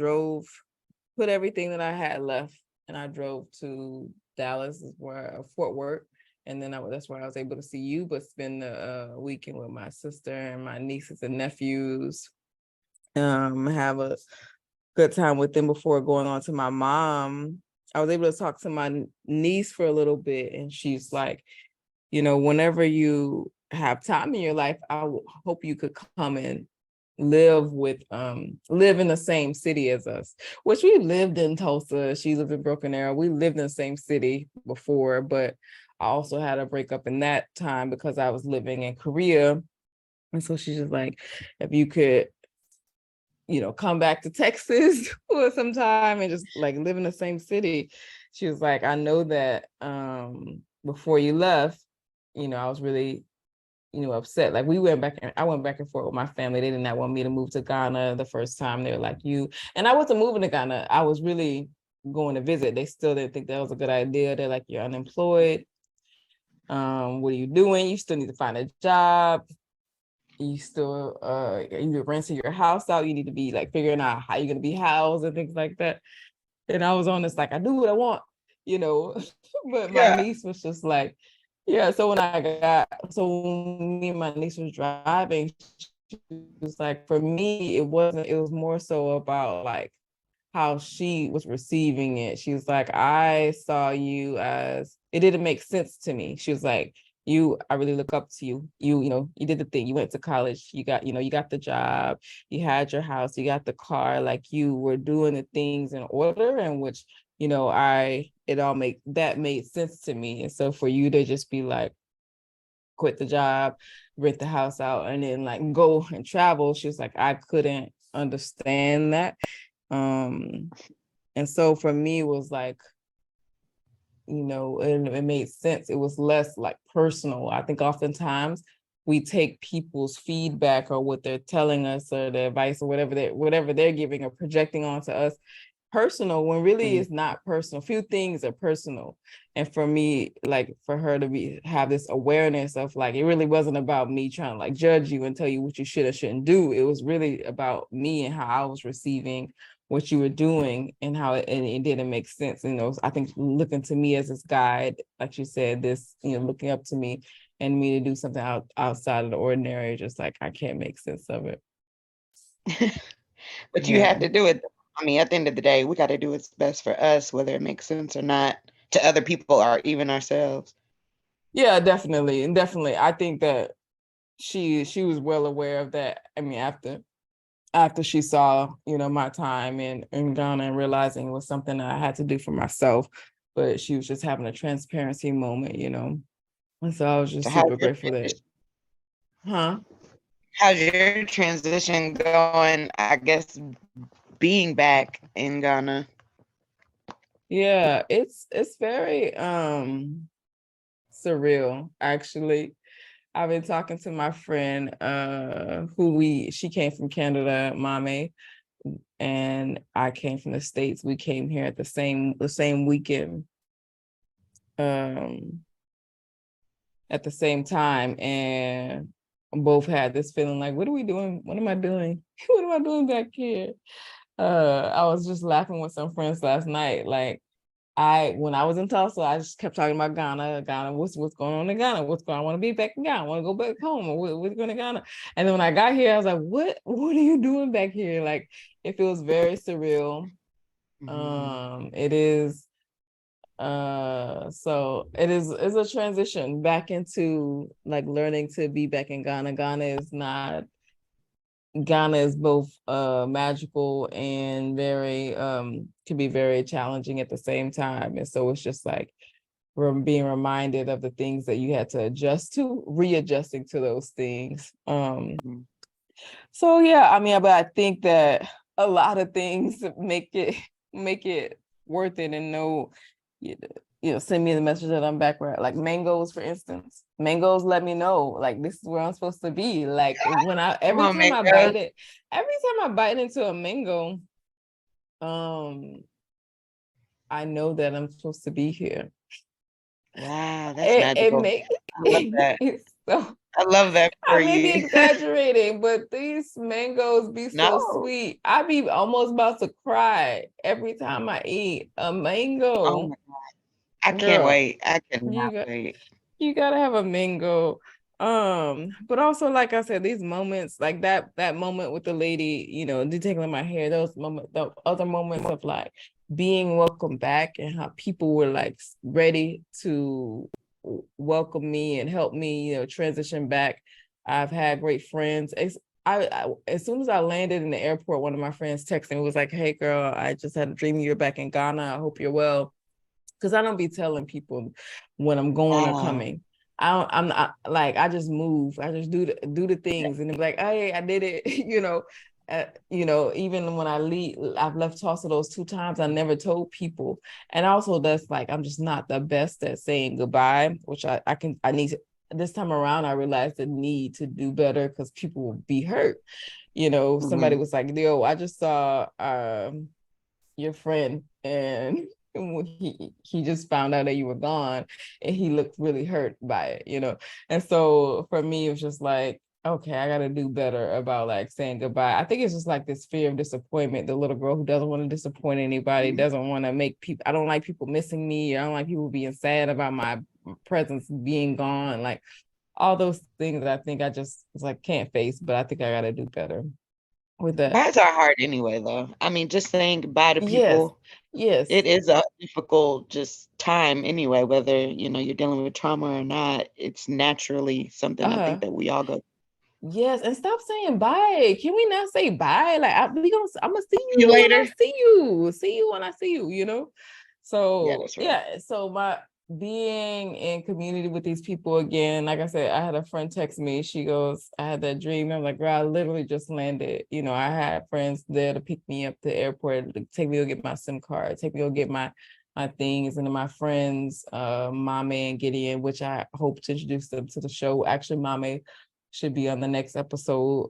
Speaker 1: put everything that I had left, and I drove to Dallas, is where Fort Worth. And then that's where I was able to see you, but spend the weekend with my sister and my nieces and nephews. Have a good time with them before going on to my mom. I was able to talk to my niece for a little bit, and she's like, whenever you have time in your life, hope you could come and live in the same city as us, which we lived in Tulsa. She lived in Broken Arrow. We lived in the same city before, but I also had a breakup in that time because I was living in Korea. And so she's just like, if you could, come back to Texas for some time and just like live in the same city. She was like, I know that before you left, I was really, upset. Like I went back and forth with my family. They did not want me to move to Ghana the first time. They were like, and I wasn't moving to Ghana. I was really going to visit. They still didn't think that was a good idea. They're like, you're unemployed. What are you doing? You still need to find a job. You still you're renting your house out. You need to be like figuring out how you're gonna be housed and things like that. And I was on this like, I do what I want, you know. But my
Speaker 2: Yeah.
Speaker 1: niece was just like, yeah. So when me and my niece was driving, she was like, for me, it was more so about like how she was receiving it. She was like, I saw you as, it didn't make sense to me. She was like, I really look up to you. You did the thing. You went to college. You got the job. You had your house. You got the car. Like you were doing the things in order, in which, that made sense to me. And so for you to just be like, quit the job, rent the house out, and then like go and travel, she was like, I couldn't understand that. And so for me, it was like, it made sense. It was less like personal. I think oftentimes we take people's feedback or what they're telling us or their advice or whatever they're giving or projecting onto us personal, when really it's not personal. Few things are personal. And for me, like for her to have this awareness of like, it really wasn't about me trying to like judge you and tell you what you should or shouldn't do. It was really about me and how I was receiving what you were doing and how it didn't make sense. I think looking to me as this guide, like you said, this, looking up to me and me to do something outside of the ordinary, just like I can't make sense of it.
Speaker 2: But you
Speaker 1: Yeah.
Speaker 2: have to do it. I mean, at the end of the day, we got to do what's best for us, whether it makes sense or not to other people or even ourselves.
Speaker 1: Yeah, definitely. And definitely, I think that she was well aware of that. I mean, after she saw, my time in Ghana and realizing it was something that I had to do for myself, but she was just having a transparency moment, And so I was
Speaker 2: So
Speaker 1: just super grateful that,
Speaker 2: how's your transition going, I guess, being back in Ghana?
Speaker 1: Yeah, it's very surreal, actually. I've been talking to my friend she came from Canada, Mame, and I came from the States. We came here at the same weekend, at the same time, and both had this feeling like, what are we doing? What am I doing? What am I doing back here? I was just laughing with some friends last night. Like when I was in Tulsa, I just kept talking about Ghana, what's going on in Ghana? What's going on? I want to be back in Ghana. I want to go back home. What's going to Ghana? And then when I got here, I was like, what are you doing back here? Like, it feels very surreal. It is, so it's a transition back into like learning to be back in Ghana. Ghana is both magical and very can be very challenging at the same time. And so it's just like we're being reminded of the things that you had to readjusting to those things. So yeah, I mean, but I think that a lot of things make it worth it. And send me the message that I'm back where, like mangoes, for instance. Mangoes let me know, like, this is where I'm supposed to be. Like every time I bite into a mango, I know that I'm supposed to be here.
Speaker 2: Wow, that's magical. I love that.
Speaker 1: So
Speaker 2: I love that for
Speaker 1: I may be
Speaker 2: you.
Speaker 1: exaggerating, but these mangoes be so
Speaker 2: No.
Speaker 1: sweet. I be almost about to cry every time I eat a
Speaker 2: Oh
Speaker 1: mango.
Speaker 2: my God. I can't
Speaker 1: Girl,
Speaker 2: wait. I
Speaker 1: you
Speaker 2: cannot
Speaker 1: got
Speaker 2: wait.
Speaker 1: you gotta have a mango. But also, like I said, these moments, like that moment with the lady, detangling my hair, the other moments of like being welcome back, and how people were like ready to welcome me and help me, transition back. I've had great friends. As soon as I landed in the airport, one of my friends texted me, was like, "Hey girl, I just had a dream you're back in Ghana. I hope you're well." Because I don't be telling people when I'm going or
Speaker 2: Wow.
Speaker 1: coming. I'm not like, I just move. I just do the things, and they're like, "Hey, I did it." Even when I've left Tulsa those 2 times. I never told people, and also that's like, I'm just not the best at saying goodbye, which I need to. This time around, I realized the need to do better because people will be hurt. Somebody was like, "Yo, I just saw your friend, and when he just found out that you were gone, and he looked really hurt by it, you know. And so for me, it was just like, okay, I gotta do better about like saying goodbye. I think it's just like this fear of disappointment. The little girl who doesn't want to disappoint anybody, doesn't want to make people. I don't like people missing me. I don't like people being sad about my presence being gone. Like all those things, I think I just was like can't face. But I think I gotta do better with that.
Speaker 2: Goodbyes are hard anyway, though. I mean, just saying goodbye to
Speaker 1: Yes,
Speaker 2: people,
Speaker 1: yes.
Speaker 2: it is a difficult just time anyway, whether, you're dealing with trauma or not. It's naturally something I think
Speaker 1: Uh-huh.
Speaker 2: that we all go.
Speaker 1: Yes, and stop saying bye. Can we not say bye? Like I'm gonna see
Speaker 2: See you
Speaker 1: you when I
Speaker 2: later.
Speaker 1: see you. See you when I see you, you know?
Speaker 2: Yeah,
Speaker 1: So
Speaker 2: that's right.
Speaker 1: yeah, so my being in community with these people again, like I said, I had a friend text me. She goes, I had that dream. I'm like, girl, I literally just landed. You know, I had friends there to pick me up to the airport, to take me to get my SIM card, take me to get my things, and then my friends, Mame and Gideon, which I hope to introduce them to the show. Actually, Mame should be on the next episode.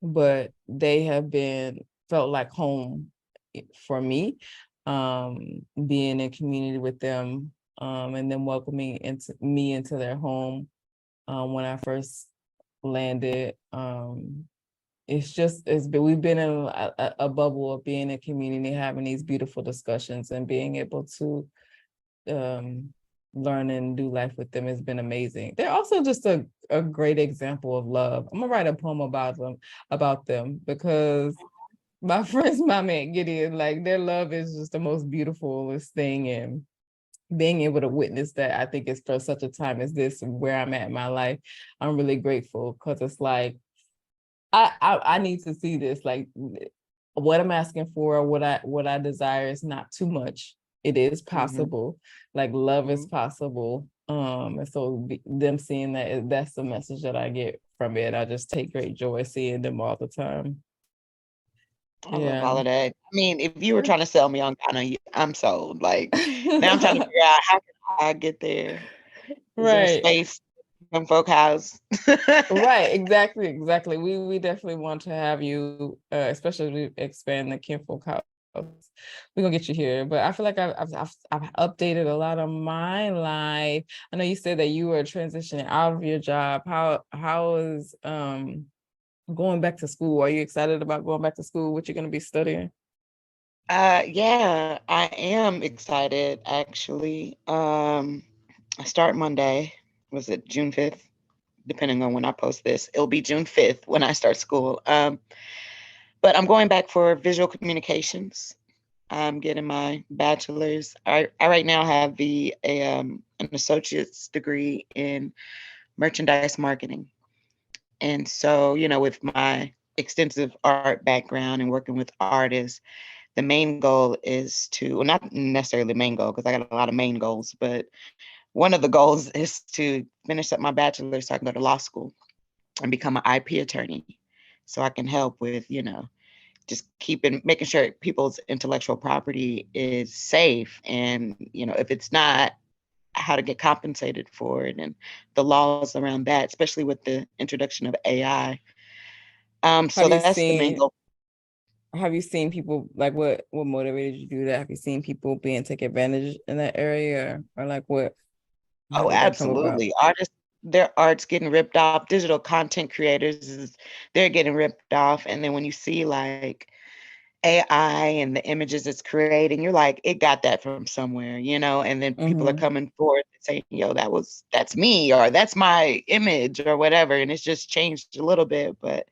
Speaker 1: But they have been felt like home for me, being in community with them, and then welcoming into their home when I first landed. We've been in a bubble of being in community, having these beautiful discussions, and being able to um, learn and do life with them has been amazing. They're also just a great example of love. I'm gonna write a poem about them because my friends, my man Gideon, like their love is just the most beautifulest thing, and being able to witness that, I think is for such a time as this, where I'm at in my life. I'm really grateful because it's like I need to see this. Like what I'm asking for, what I desire is not too much. It is
Speaker 2: Mhm,
Speaker 1: possible. Like love is
Speaker 2: mhm.
Speaker 1: possible. And so them seeing that, that's the message that I get from it. I just take great joy seeing them all the time.
Speaker 2: I love
Speaker 1: Yeah.
Speaker 2: all of that. I mean, if you were trying to sell me on Ghana, I'm sold. Like, now I'm trying to figure out how can I get there? Is there a
Speaker 1: Right.
Speaker 2: space in folk house?
Speaker 1: Right, exactly. We definitely want to have you, especially as we expand the Kinfolk House. We're gonna get you here, but I feel like I've updated a lot of my life. I know you said that you were transitioning out of your job. How is going back to school? Are you excited about going back to school? What you're gonna be studying?
Speaker 2: Yeah, I am excited actually. I start Monday. Was it June 5th? Depending on when I post this, it'll be June 5th when I start school. But I'm going back for visual communications. I'm getting my bachelor's. I right now have an associate's degree in merchandise marketing. And so, with my extensive art background and working with artists, the main goal is to, well, not necessarily the main goal, because I got a lot of main goals, but one of the goals is to finish up my bachelor's so I can go to law school and become an IP attorney. So I can help with, just making sure people's intellectual property is safe. And, if it's not, how to get compensated for it and the laws around that, especially with the introduction of AI. So
Speaker 1: Have you
Speaker 2: that's the main
Speaker 1: seen
Speaker 2: goal.
Speaker 1: have you seen people, like what motivated you to do that? Have you seen people being taken advantage in that area, or like what, how
Speaker 2: Oh,
Speaker 1: did that come about?
Speaker 2: absolutely. Their art's getting ripped off. Digital content creators they're getting ripped off. And then when you see like AI and the images it's creating, you're like, it got that from somewhere, and then people are
Speaker 1: Mm-hmm.
Speaker 2: coming forward and saying, yo, that's me, or that's my image or whatever. And it's just changed a little bit, but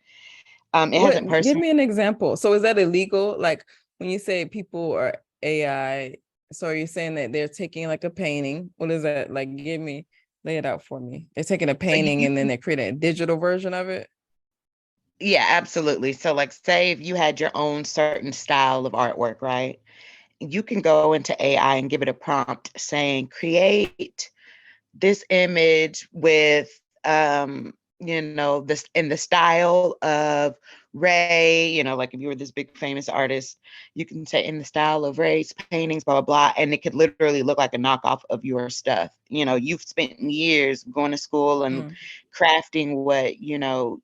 Speaker 2: it
Speaker 1: What,
Speaker 2: hasn't
Speaker 1: give
Speaker 2: personally.
Speaker 1: me an example. So is that illegal? Like when you say people are AI, so are you saying that they're taking like a painting? What is that? Like lay it out for me. They're taking a
Speaker 2: So
Speaker 1: painting and then they're creating a digital version of it.
Speaker 2: yeah, absolutely. So like say if you had your own certain style of artwork, right? You can go into AI and give it a prompt saying, create this image with this in the style of Ray, like if you were this big famous artist, you can say in the style of Ray's paintings, blah blah blah, and it could literally look like a knockoff of your stuff. You've spent years going to school and
Speaker 1: Mm.
Speaker 2: crafting what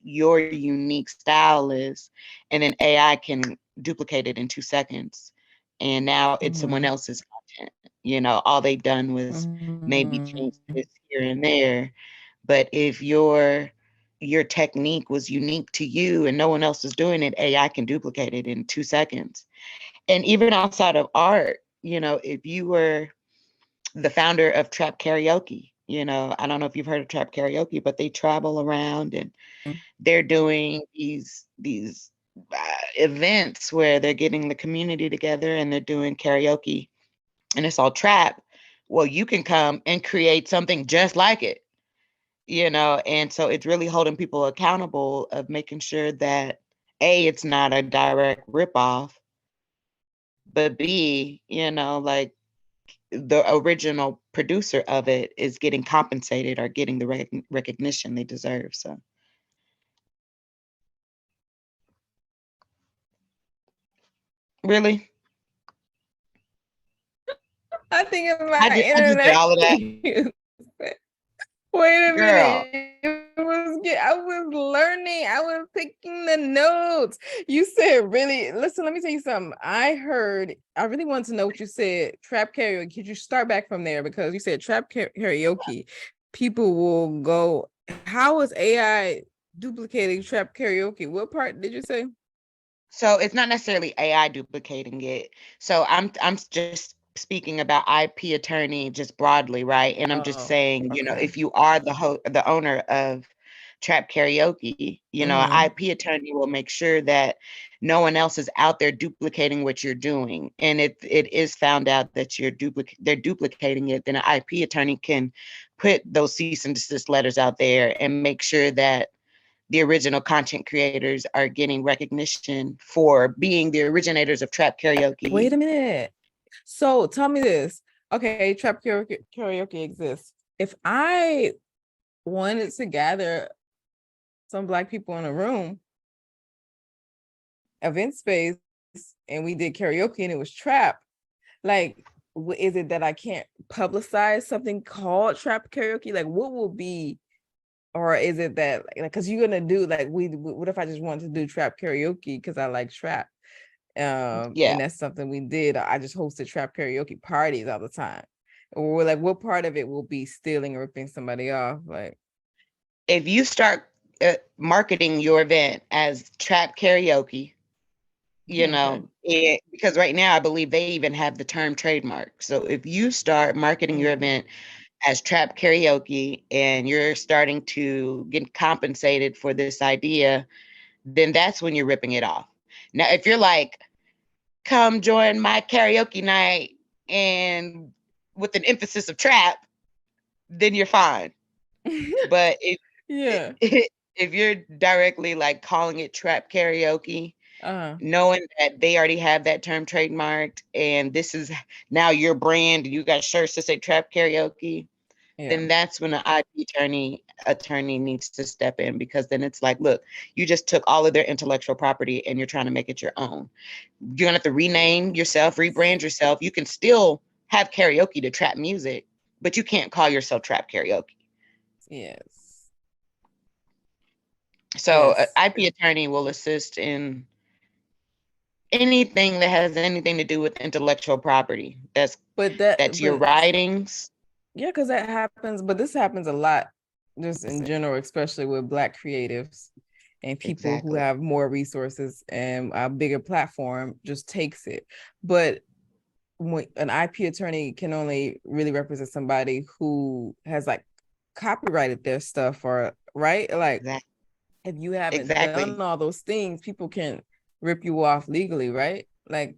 Speaker 2: your unique style is, and then AI can duplicate it in 2 seconds. and now it's someone else's content. All they've done was maybe change this here and there. But if your technique was unique to you and no one else is doing it, AI can duplicate it in 2 seconds. And even outside of art, if you were the founder of Trap Karaoke, I don't know if you've heard of Trap Karaoke, but they travel around and they're doing these events where they're getting the community together and they're doing karaoke, and it's all trap. Well, you can come and create something just like it, and so it's really holding people accountable of making sure that A, it's not a direct ripoff, but B, like the original producer of it is getting compensated or getting the recognition they deserve. So really,
Speaker 1: I think it's
Speaker 2: I
Speaker 1: my
Speaker 2: just did all of that,
Speaker 1: internet. Wait a
Speaker 2: girl.
Speaker 1: minute. I was learning. I was taking the notes. You said really, listen, let me tell you something. I really want to know what you said. Trap karaoke. Could you start back from there? Because you said trap karaoke. People will go. How is AI duplicating trap karaoke? What part did you say?
Speaker 2: So it's not necessarily AI duplicating it. So I'm just speaking about IP attorney just broadly, right? And I'm just
Speaker 1: Oh,
Speaker 2: saying,
Speaker 1: okay.
Speaker 2: if you are the owner of Trap Karaoke, an IP attorney will make sure that no one else is out there duplicating what you're doing. And it is found out that they're duplicating it, then an IP attorney can put those cease and desist letters out there and make sure that the original content creators are getting recognition for being the originators of Trap Karaoke.
Speaker 1: Wait a minute. So tell me this. Okay, trap karaoke exists. If I wanted to gather some Black people in a room, event space, and we did karaoke and it was trap, like, is it that I can't publicize something called trap karaoke? Like, what will be, or is it that, like, because you're gonna do, like, what if I just wanted to do trap karaoke because I like trap?
Speaker 2: Yeah.
Speaker 1: And that's something we did. I just hosted trap karaoke parties all the time. Or like, what part of it will be stealing or ripping somebody off? Like,
Speaker 2: if you start marketing your event as Trap Karaoke, because right now I believe they even have the term trademark. So if you start marketing your event as Trap Karaoke and you're starting to get compensated for this idea, then that's when you're ripping it off. Now, if you're like, come join my karaoke night and with an emphasis of trap, then you're fine. But
Speaker 1: yeah.
Speaker 2: if you're directly like calling it trap karaoke,
Speaker 1: Uh-huh.
Speaker 2: knowing that they already have that term trademarked and this is now your brand, you got shirts that say trap karaoke, then that's when an IP attorney needs to step in, because then it's like, look, you just took all of their intellectual property and you're trying to make it your own. You're gonna have to rename yourself, rebrand yourself. You can still have karaoke to trap music, but you can't call yourself trap karaoke.
Speaker 1: Yes.
Speaker 2: So an IP attorney will assist in anything that has anything to do with intellectual property. That's your writings.
Speaker 1: Yeah, because that happens, but this happens a lot just in general, especially with Black creatives and people who have more resources and a bigger platform just takes it. But when an IP attorney can only really represent somebody who has like copyrighted their stuff, or right? Like, if you haven't done all those things, people can rip you off legally, right? Like,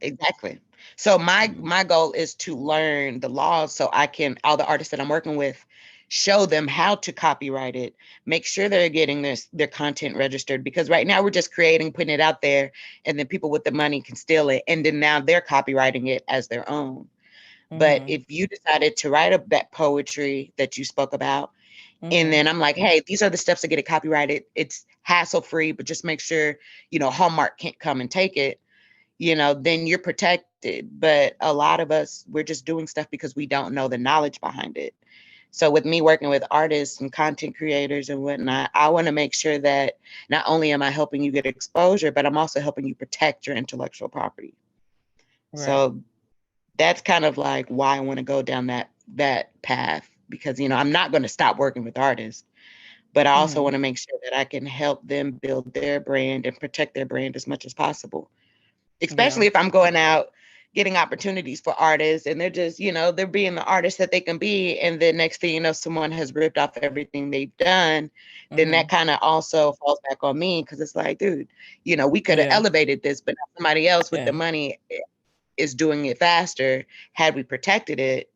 Speaker 2: exactly. So my goal is to learn the laws so I can, all the artists that I'm working with, show them how to copyright it, make sure they're getting their content registered, because right now we're just creating, putting it out there, and then people with the money can steal it, and then now they're copyrighting it as their own. But if you decided to write that poetry that you spoke about, and then I'm like, hey, these are the steps to get it copyrighted. It's hassle free, but just make sure, Hallmark can't come and take it, then you're protected. But a lot of us, we're just doing stuff because we don't know the knowledge behind it. So with me working with artists and content creators and whatnot, I want to make sure that not only am I helping you get exposure, but I'm also helping you protect your intellectual property.
Speaker 1: Right.
Speaker 2: So that's kind of like why I want to go down that path, because I'm not going to stop working with artists, but I also
Speaker 1: Mm-hmm.
Speaker 2: want to make sure that I can help them build their brand and protect their brand as much as possible.
Speaker 1: Yeah.
Speaker 2: Especially if I'm going out getting opportunities for artists and they're just, they're being the artist that they can be. And then next thing you know, someone has ripped off everything they've done. Then
Speaker 1: Mm-hmm.
Speaker 2: that kind of also falls back on me, because it's like, dude, we could have
Speaker 1: Yeah.
Speaker 2: elevated this, but somebody else with the
Speaker 1: Yeah.
Speaker 2: money is doing it faster. Had we protected it,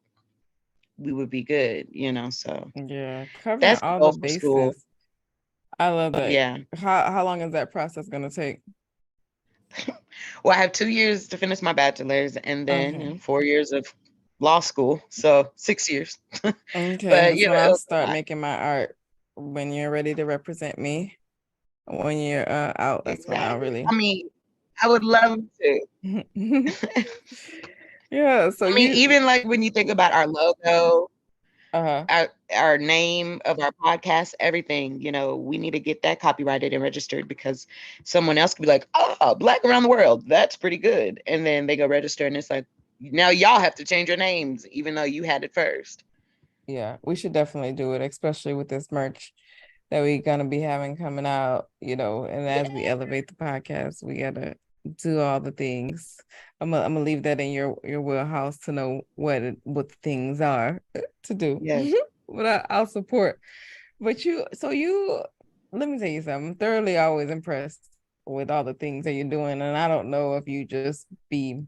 Speaker 2: we would be good, so
Speaker 1: Yeah. Covering
Speaker 2: that's the
Speaker 1: all the
Speaker 2: goal for school.
Speaker 1: bases. I love that.
Speaker 2: Yeah.
Speaker 1: How long is that process gonna take?
Speaker 2: Well, I have 2 years to finish my bachelor's, and then
Speaker 1: Okay.
Speaker 2: 4 years of law school, so 6 years.
Speaker 1: Okay.
Speaker 2: But
Speaker 1: That's when
Speaker 2: it
Speaker 1: I'll
Speaker 2: was a
Speaker 1: start
Speaker 2: lot.
Speaker 1: making my art. When you're ready to represent me, when you're out, that's when I'll
Speaker 2: Exactly.
Speaker 1: really.
Speaker 2: I mean, I would love to.
Speaker 1: Yeah. So
Speaker 2: I mean,
Speaker 1: you.
Speaker 2: even like when you think about our logo,
Speaker 1: Uh-huh.
Speaker 2: our name of our podcast, everything, we need to get that copyrighted and registered, because someone else could be like, oh, Black Around the World, that's pretty good. And then they go register and it's like, now y'all have to change your names, even though you had it first.
Speaker 1: Yeah, we should definitely do it, especially with this merch that we're gonna be having coming out, and as we elevate the podcast, we gotta do all the things. I'm gonna leave that in your wheelhouse to know what the things are to do.
Speaker 2: Yes.
Speaker 1: But I'll support. But let me tell you something. I'm thoroughly always impressed with all the things that you're doing, and I don't know if you just be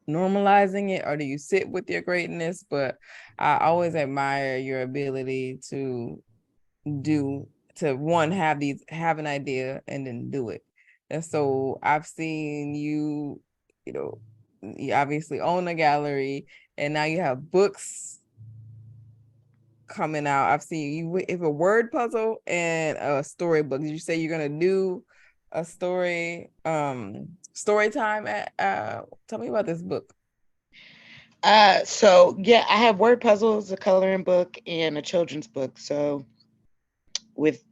Speaker 1: normalizing it or do you sit with your greatness, but I always admire your ability do to one have an idea and then do it. And so I've seen you, you obviously own a gallery and now you have books coming out. I've seen you have a word puzzle and a storybook. Did you say you're gonna do a story time at tell me about this book.
Speaker 2: So yeah, I have word puzzles, a coloring book, and a children's book. So with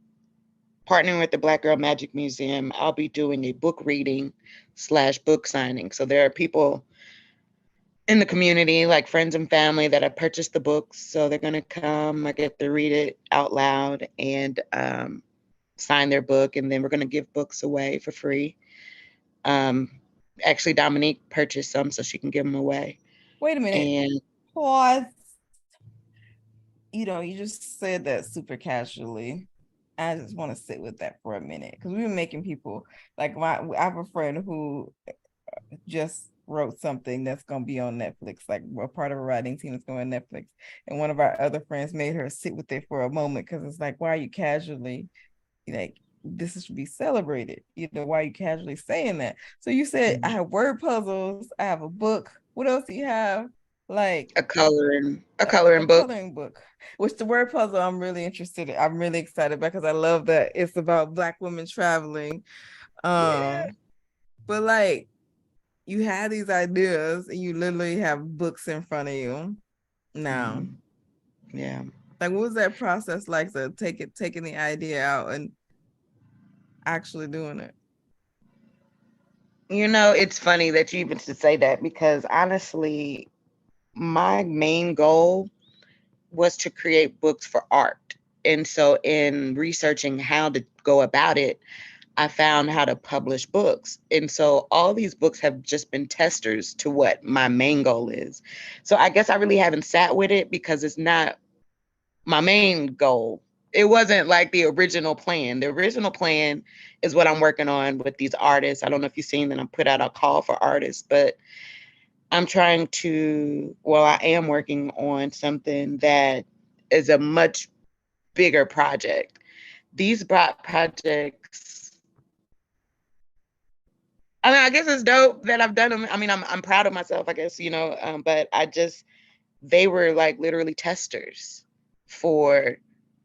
Speaker 2: partnering with the Black Girl Magic Museum, I'll be doing a book reading / book signing. So there are people in the community, like friends and family, that have purchased the books. So they're gonna come. I get to read it out loud and sign their book, and then we're gonna give books away for free. Um, Actually, Dominique purchased some so she can give them away.
Speaker 1: Wait a minute.
Speaker 2: And
Speaker 1: Pause. You just said that super casually. I just want to sit with that for a minute because we've been making people like I have a friend who just wrote something that's gonna be on Netflix, like a part of a writing team that's going on Netflix. And one of our other friends made her sit with it for a moment because it's like, why are you casually like this should be celebrated? Why are you casually saying that? So you said I have word puzzles, I have a book. What else do you have? Like
Speaker 2: a coloring
Speaker 1: a
Speaker 2: book.
Speaker 1: coloring book, which the word puzzle I'm really interested in. I'm really excited because I love that it's about Black women traveling.
Speaker 2: Yeah.
Speaker 1: But like you have these ideas and you literally have books in front of you now.
Speaker 2: Mhm. Yeah.
Speaker 1: Like what was that process like to taking the idea out and actually doing it?
Speaker 2: It's funny that you even should say that, because honestly, my main goal was to create books for art. And so in researching how to go about it, I found how to publish books. And so all these books have just been testers to what my main goal is. So I guess I really haven't sat with it because it's not my main goal. It wasn't like the original plan. The original plan is what I'm working on with these artists. I don't know if you've seen that I put out a call for artists, but I am working on something that is a much bigger project. These projects, I mean, I guess it's dope that I've done them. I mean, I'm proud of myself, I guess, but they were like literally testers for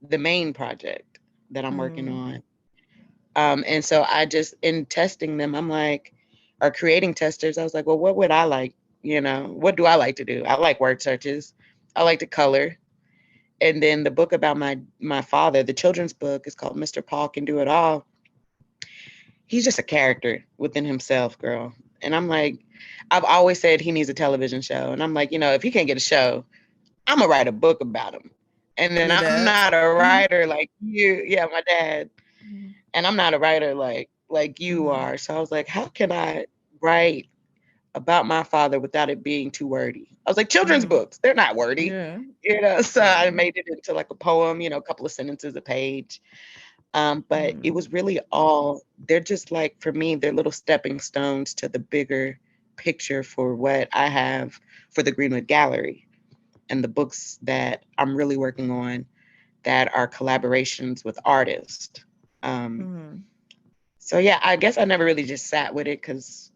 Speaker 2: the main project that I'm working
Speaker 1: Mm-hmm.
Speaker 2: on. And so in testing them, or creating testers, I was like, well, what would I like? What do I like to do? I like word searches. I like to color. And then the book about my father, the children's book, is called Mr. Paul Can Do It All. He's just a character within himself, girl. And I'm like, I've always said he needs a television show. And I'm like, if he can't get a show, I'm gonna write a book about him. And then
Speaker 1: Your
Speaker 2: I'm
Speaker 1: dad?
Speaker 2: not a writer like you. Yeah, my dad.
Speaker 1: Mhm.
Speaker 2: And I'm not a writer like you
Speaker 1: Mhm.
Speaker 2: are. So I was like, how can I write about my father without it being too wordy? I was like, children's
Speaker 1: Mhm.
Speaker 2: books, they're not wordy.
Speaker 1: Yeah.
Speaker 2: So I
Speaker 1: Mhm.
Speaker 2: made it into like a poem, a couple of sentences a page. But it
Speaker 1: Mhm.
Speaker 2: was really they're just like, for me, they're little stepping stones to the bigger picture for what I have for the Greenwood Gallery and the books that I'm really working on that are collaborations with artists. Um,
Speaker 1: Mhm.
Speaker 2: so yeah, I guess I never really just sat with it because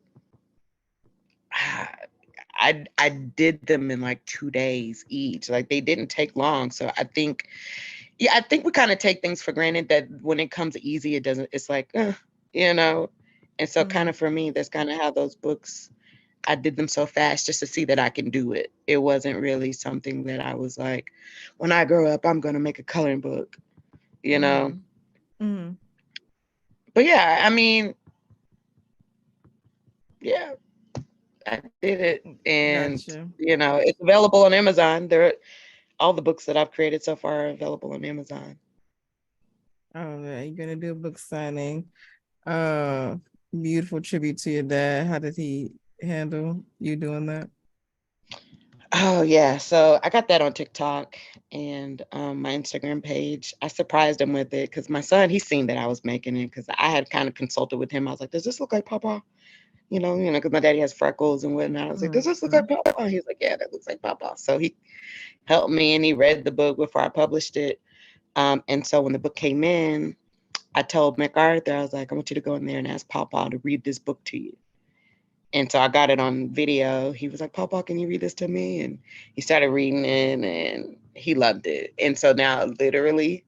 Speaker 2: I did them in like 2 days each. Like they didn't take long. So I think we kind of take things for granted that when it comes easy, it doesn't, it's like, you know. And so kind
Speaker 1: Mhm.
Speaker 2: of for me, that's kind of how those books, I did them so fast just to see that I can do it. It wasn't really something that I was like, when I grow up, I'm going to make a coloring book, you know.
Speaker 1: Mhm. Mhm.
Speaker 2: But yeah, I mean, yeah, I did it. And,
Speaker 1: Gotcha.
Speaker 2: it's available on Amazon. All the books that I've created so far are available on Amazon.
Speaker 1: Oh, yeah. You're gonna do a book signing. Uh, Beautiful tribute to your dad. How did he handle you doing that?
Speaker 2: Oh yeah, so I got that on TikTok and my Instagram page. I surprised him with it because my son, he's seen that I was making it because I had kind of consulted with him. I was like, "Does this look like Papa?" Because my daddy has freckles and whatnot. I was like, "Does this look like
Speaker 1: Mhm.
Speaker 2: Papa?" He's like, "Yeah, that looks like Papa." So he helped me and he read the book before I published it. And so when the book came in, I told MacArthur, I was like, "I want you to go in there and ask Papa to read this book to you." And so I got it on video. He was like, "Papa, can you read this to me?" And he started reading it and he loved it. And so now literally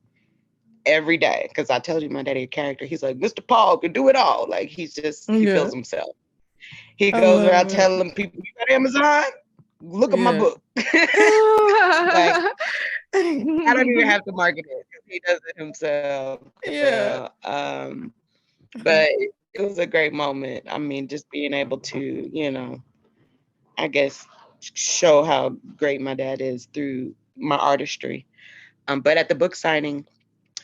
Speaker 2: every day, because I told you my daddy a character, he's like, "Mr. Paul can do it all." Like he feels
Speaker 1: Yeah,
Speaker 2: himself. He
Speaker 1: I
Speaker 2: goes around
Speaker 1: love it.
Speaker 2: telling people, "You got Amazon? Look at my
Speaker 1: Yeah.
Speaker 2: book." Like I don't even have to market it. He does it himself,
Speaker 1: Yeah.
Speaker 2: girl. But it was a great moment. I mean, just being able to, I guess, show how great my dad is through my artistry. But at the book signing,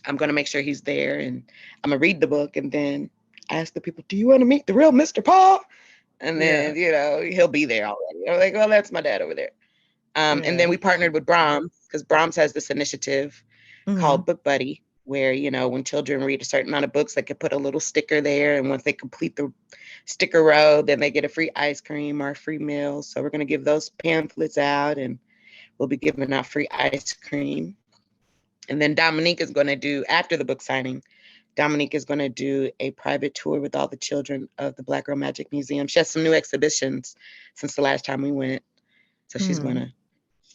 Speaker 2: I'm going to make sure he's there and I'm going to read the book and then ask the people, "Do you want to meet the real Mr. Paul?" And
Speaker 1: Yeah.
Speaker 2: then, he'll be there already. I'm like, "Well, that's my dad over there." And then
Speaker 1: Yeah.
Speaker 2: we partnered with Brahms because Brahms has this initiative
Speaker 1: Mhm.
Speaker 2: called Book Buddy, where, when children read a certain amount of books, they could put a little sticker there. And once they complete the sticker row, then they get a free ice cream or a free meal. So we're going to give those pamphlets out and we'll be giving out free ice cream. And then Dominique is going to do, after the book signing, Dominique is going to do a private tour with all the children of the Black Girl Magic Museum. She has some new exhibitions since the last time we went. So she's going
Speaker 1: Mhm.
Speaker 2: to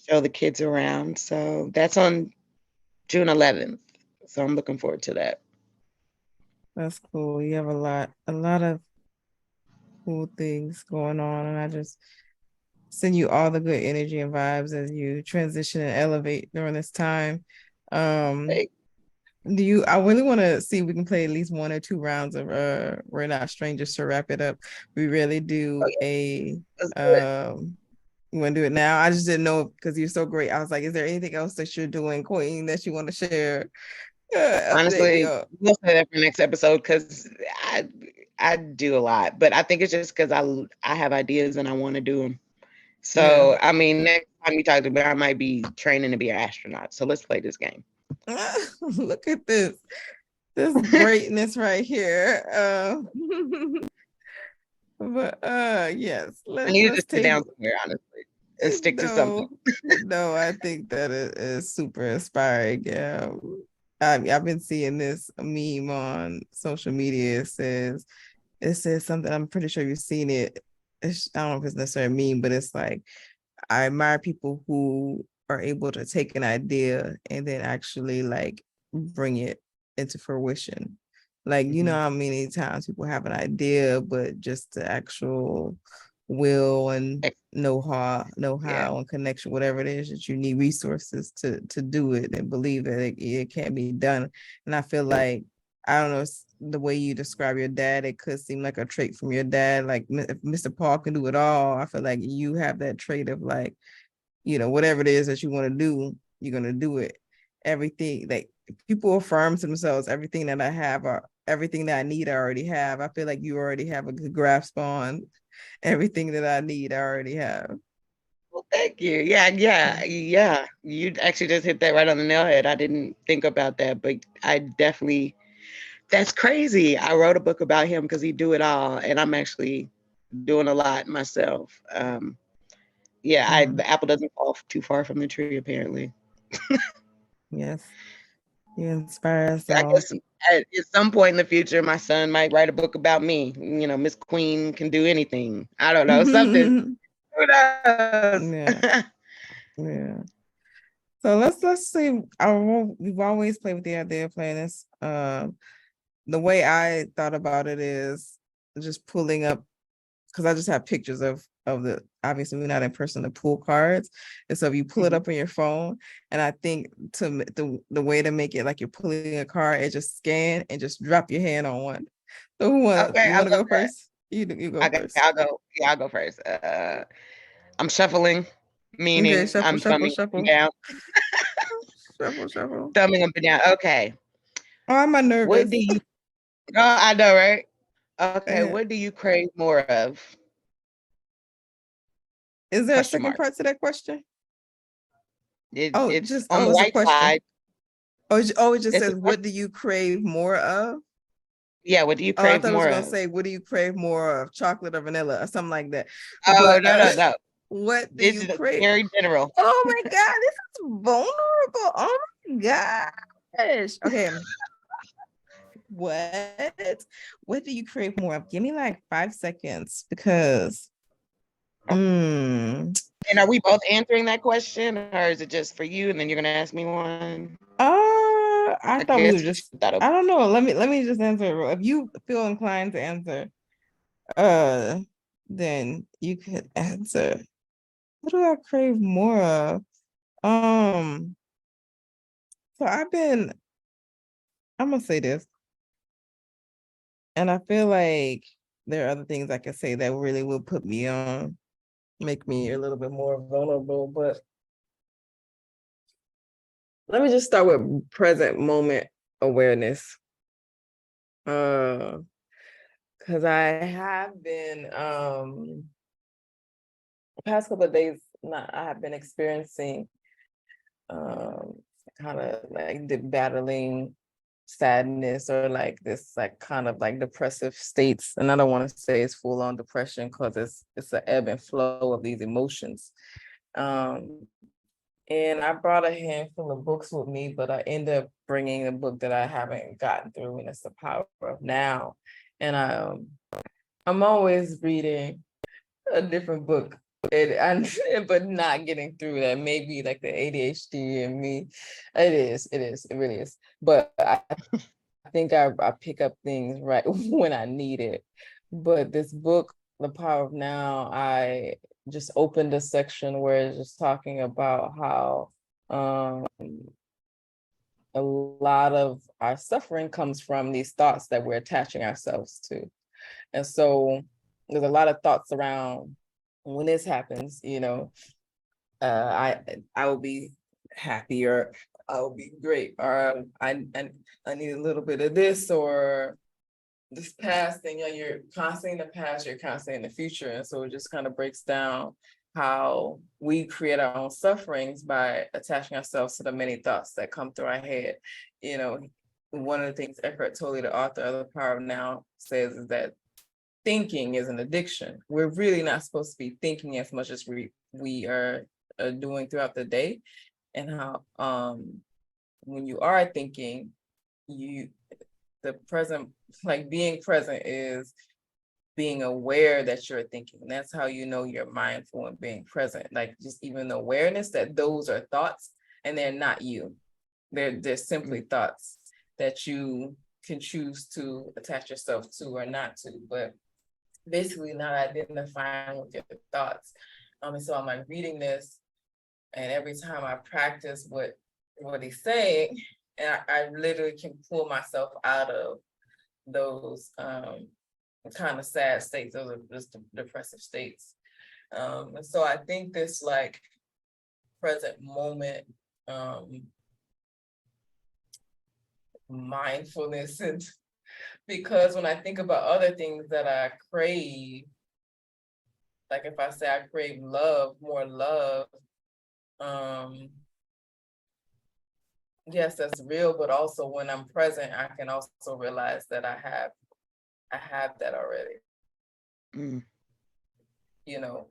Speaker 2: show the kids around. So that's on June 11th. So I'm looking forward to that.
Speaker 1: That's cool. You have a lot of cool things going on, and I just send you all the good energy and vibes as you transition and elevate during this time. Um,
Speaker 2: Like,
Speaker 1: I really want to see if we can play at least one or two rounds of We're Not Strangers to wrap it up. We really do
Speaker 2: oh yeah,
Speaker 1: a
Speaker 2: let's do it.
Speaker 1: um you want to do it now? I just didn't know because you're so great. I was like, is there anything else that you're doing, Queen, that you want to share? Update me
Speaker 2: Honestly,
Speaker 1: up.
Speaker 2: we'll say that for next episode because I I do a lot, but I think it's just because I have ideas and I want to do them.
Speaker 1: Yeah.
Speaker 2: So I mean, next time you talk to me, I might be training to be an astronaut. So let's play this game.
Speaker 1: Look at this greatness right here. But yes,
Speaker 2: I need to
Speaker 1: let's
Speaker 2: just sit
Speaker 1: take
Speaker 2: down somewhere, honestly, and stick to something.
Speaker 1: no, no, I think that it is super inspiring. Yeah. I've been seeing this meme on social media. It says something, I'm pretty sure you've seen it. I don't know if it's necessarily a meme, but it's like I admire people who are able to take an idea and then actually like bring it into fruition. Like,
Speaker 2: Mhm.
Speaker 1: how many times people have an idea, but just the actual will and
Speaker 2: Ex- Yeah,
Speaker 1: know-how and connection, whatever it is that you need resources to do it and believe that it can be done. And I feel like, I don't know, the way you describe your dad, it could seem like a trait from your dad. Like if Mr. Paul can do it all, I feel like you have that trait of like, whatever it is that you want to do, you're gonna do it. Everything, like people affirm to themselves, everything that I have or everything that I need, I already have. I feel like you already have a good grasp on everything that I need, I already have.
Speaker 2: Well, thank you. Yeah. You actually just hit that right on the nail head. I didn't think about that, but I definitely, that's crazy. I wrote a book about him because he do it all, and I'm actually doing a lot myself. The apple doesn't fall too far from the tree, apparently.
Speaker 1: Yes, you inspire us
Speaker 2: I
Speaker 1: all.
Speaker 2: guess at some point in the future, my son might write a book about me. Miss Queen can do anything. I don't know, something. Who knows?
Speaker 1: Yeah, yeah. So let's see. We've always played with the idea of playing this. The way I thought about it is just pulling up, because I just have pictures of the, obviously we're not in person, to pull cards, and so if you pull it up on your phone, and I think the way to make it like you're pulling a card, is just scan and just drop your hand on one. So
Speaker 2: Okay,
Speaker 1: you
Speaker 2: I
Speaker 1: want to
Speaker 2: love
Speaker 1: go
Speaker 2: that.
Speaker 1: first? You go first.
Speaker 2: I'll go. Yeah, I'll go first. I'm shuffling,
Speaker 1: Okay,
Speaker 2: meaning
Speaker 1: shuffle,
Speaker 2: I'm
Speaker 1: shuffle,
Speaker 2: thumbing up and
Speaker 1: shuffle,
Speaker 2: down,
Speaker 1: shuffle, shuffle.
Speaker 2: thumbing up and down. Okay.
Speaker 1: Oh, I'm not
Speaker 2: What
Speaker 1: nervous.
Speaker 2: do you? Oh, I know, right? Okay.
Speaker 1: Uh,
Speaker 2: What do you crave more of?
Speaker 1: Is there a
Speaker 2: Question
Speaker 1: second
Speaker 2: mark.
Speaker 1: part to that question?
Speaker 2: It's on the
Speaker 1: It's a
Speaker 2: white
Speaker 1: question.
Speaker 2: side.
Speaker 1: It just
Speaker 2: It's a
Speaker 1: says, what
Speaker 2: question.
Speaker 1: do you crave more of?
Speaker 2: Yeah. What do you
Speaker 1: Oh, I
Speaker 2: crave
Speaker 1: thought it was
Speaker 2: more
Speaker 1: gonna
Speaker 2: of?
Speaker 1: say, what do you crave more of, chocolate or vanilla or something like that?
Speaker 2: Oh,
Speaker 1: But
Speaker 2: no.
Speaker 1: what do
Speaker 2: This
Speaker 1: you
Speaker 2: is
Speaker 1: crave?
Speaker 2: very general.
Speaker 1: Oh my God, this is vulnerable. Oh my gosh. Okay. What do you crave more of? Give me like 5 seconds because mm,
Speaker 2: And are we both answering that question, or is it just for you, and then you're gonna ask me one?
Speaker 1: I
Speaker 2: I
Speaker 1: thought we were
Speaker 2: guess
Speaker 1: just,
Speaker 2: that'll.
Speaker 1: I don't know. Let me just answer. If you feel inclined to answer, then you could answer. What do I crave more of? Um, so I'm gonna say this, and I feel like there are other things I could say that really will put me on, make me a little bit more vulnerable, but let me just start with present moment awareness. Because I have been the past couple of days, I have been experiencing um kind of like battling sadness, or like this like kind of like depressive states. And I don't want to say it's full on depression, because it's an ebb and flow of these emotions. Um and I brought a handful of books with me, but I end up bringing a book that I haven't gotten through, and it's The Power of Now. And I'm always reading a different book, but not getting through that. Maybe like the ADHD in me. It really is. But I think I pick up things right when I need it. But this book, The Power of Now, I just opened a section where it's just talking about how um a lot of our suffering comes from these thoughts that we're attaching ourselves to. And so there's a lot of thoughts around when this happens, I will be happy, or I will be great, or I need a little bit of this, or this past thing. You're constantly in the past, you're constantly in the future. And so it just kind of breaks down how we create our own sufferings by attaching ourselves to the many thoughts that come through our head. You know, one of the things Eckhart Tolle, the author of The Power of Now, says is that thinking is an addiction. We're really not supposed to be thinking as much as we are doing throughout the day. And how when you are thinking, the present, like being present, is being aware that you're thinking. And that's how you know you're mindful and being present. Like just even the awareness that those are thoughts and they're not you. They're simply thoughts that you can choose to attach yourself to or not to. But basically not identifying with your thoughts. And so I'm like reading this, and every time I practice what he's saying, and I literally can pull myself out of those kind of sad states, those are just depressive states. And so I think this like present moment mindfulness, and because when I think about other things that I crave, like if I say I crave love, more love, yes, that's real, but also when I'm present, I can also realize that I have that already.
Speaker 2: Mm.
Speaker 1: You know,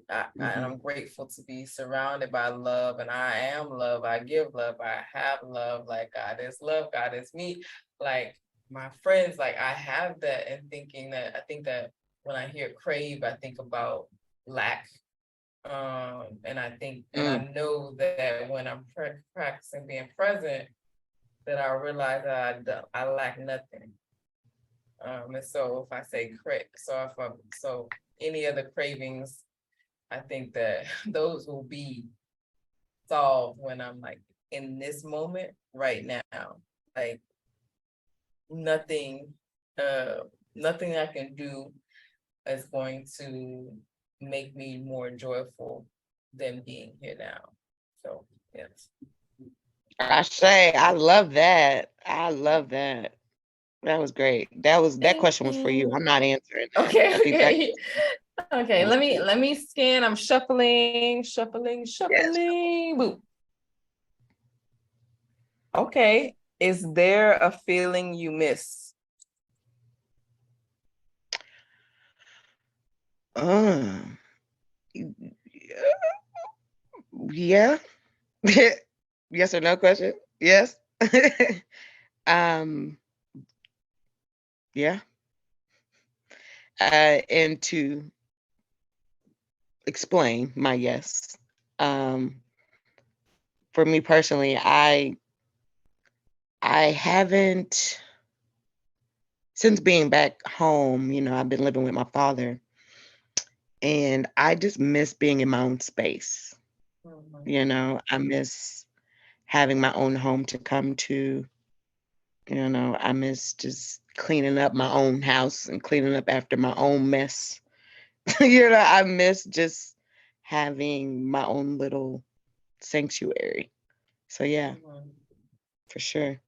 Speaker 1: and I'm grateful to be surrounded by love, and I am love. I give love. I have love. Like God is love. God is me. Like my friends, like I have that, and thinking that I think that when I hear crave, I think about lack. And I think, and I know that when I'm practicing being present, that I realize that I lack nothing. And so if I say crave, so any other cravings, I think that those will be solved when I'm like in this moment right now. Like nothing, nothing I can do is going to make me more joyful than being here now. So yes.
Speaker 2: I say, I love that. I love that. That was great. That
Speaker 1: Thank
Speaker 2: question was for you.
Speaker 1: you.
Speaker 2: I'm not answering.
Speaker 1: Okay,
Speaker 2: I think that
Speaker 1: okay. Okay,
Speaker 2: was
Speaker 1: let me scan. I'm shuffling.
Speaker 2: yes.
Speaker 1: Boop. Okay. Is there a feeling you miss?
Speaker 2: Um, yeah. Yes or no question? Yes. um, yeah. And to explain my yes. Um, for me personally, I haven't since being back home, I've been living with my father, and I just miss being in my own space. I miss having my own home to come to. I miss just cleaning up my own house and cleaning up after my own mess. I miss just having my own little sanctuary. So yeah, for sure.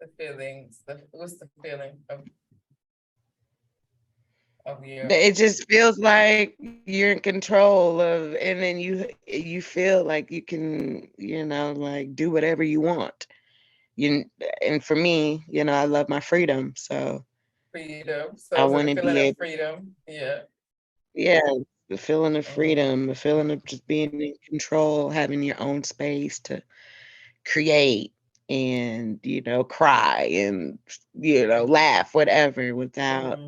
Speaker 1: The feelings, what's the feeling of your
Speaker 2: It just feels like you're in control of, and then you feel like you can, like do whatever you want. You and for me, I love my freedom, so
Speaker 1: freedom?
Speaker 2: I
Speaker 1: So
Speaker 2: want
Speaker 1: the
Speaker 2: to
Speaker 1: feeling
Speaker 2: be
Speaker 1: of
Speaker 2: able,
Speaker 1: freedom, yeah.
Speaker 2: yeah, the feeling of
Speaker 1: Mhm.
Speaker 2: freedom, the feeling of just being in control, having your own space to create and, cry and, laugh, whatever, without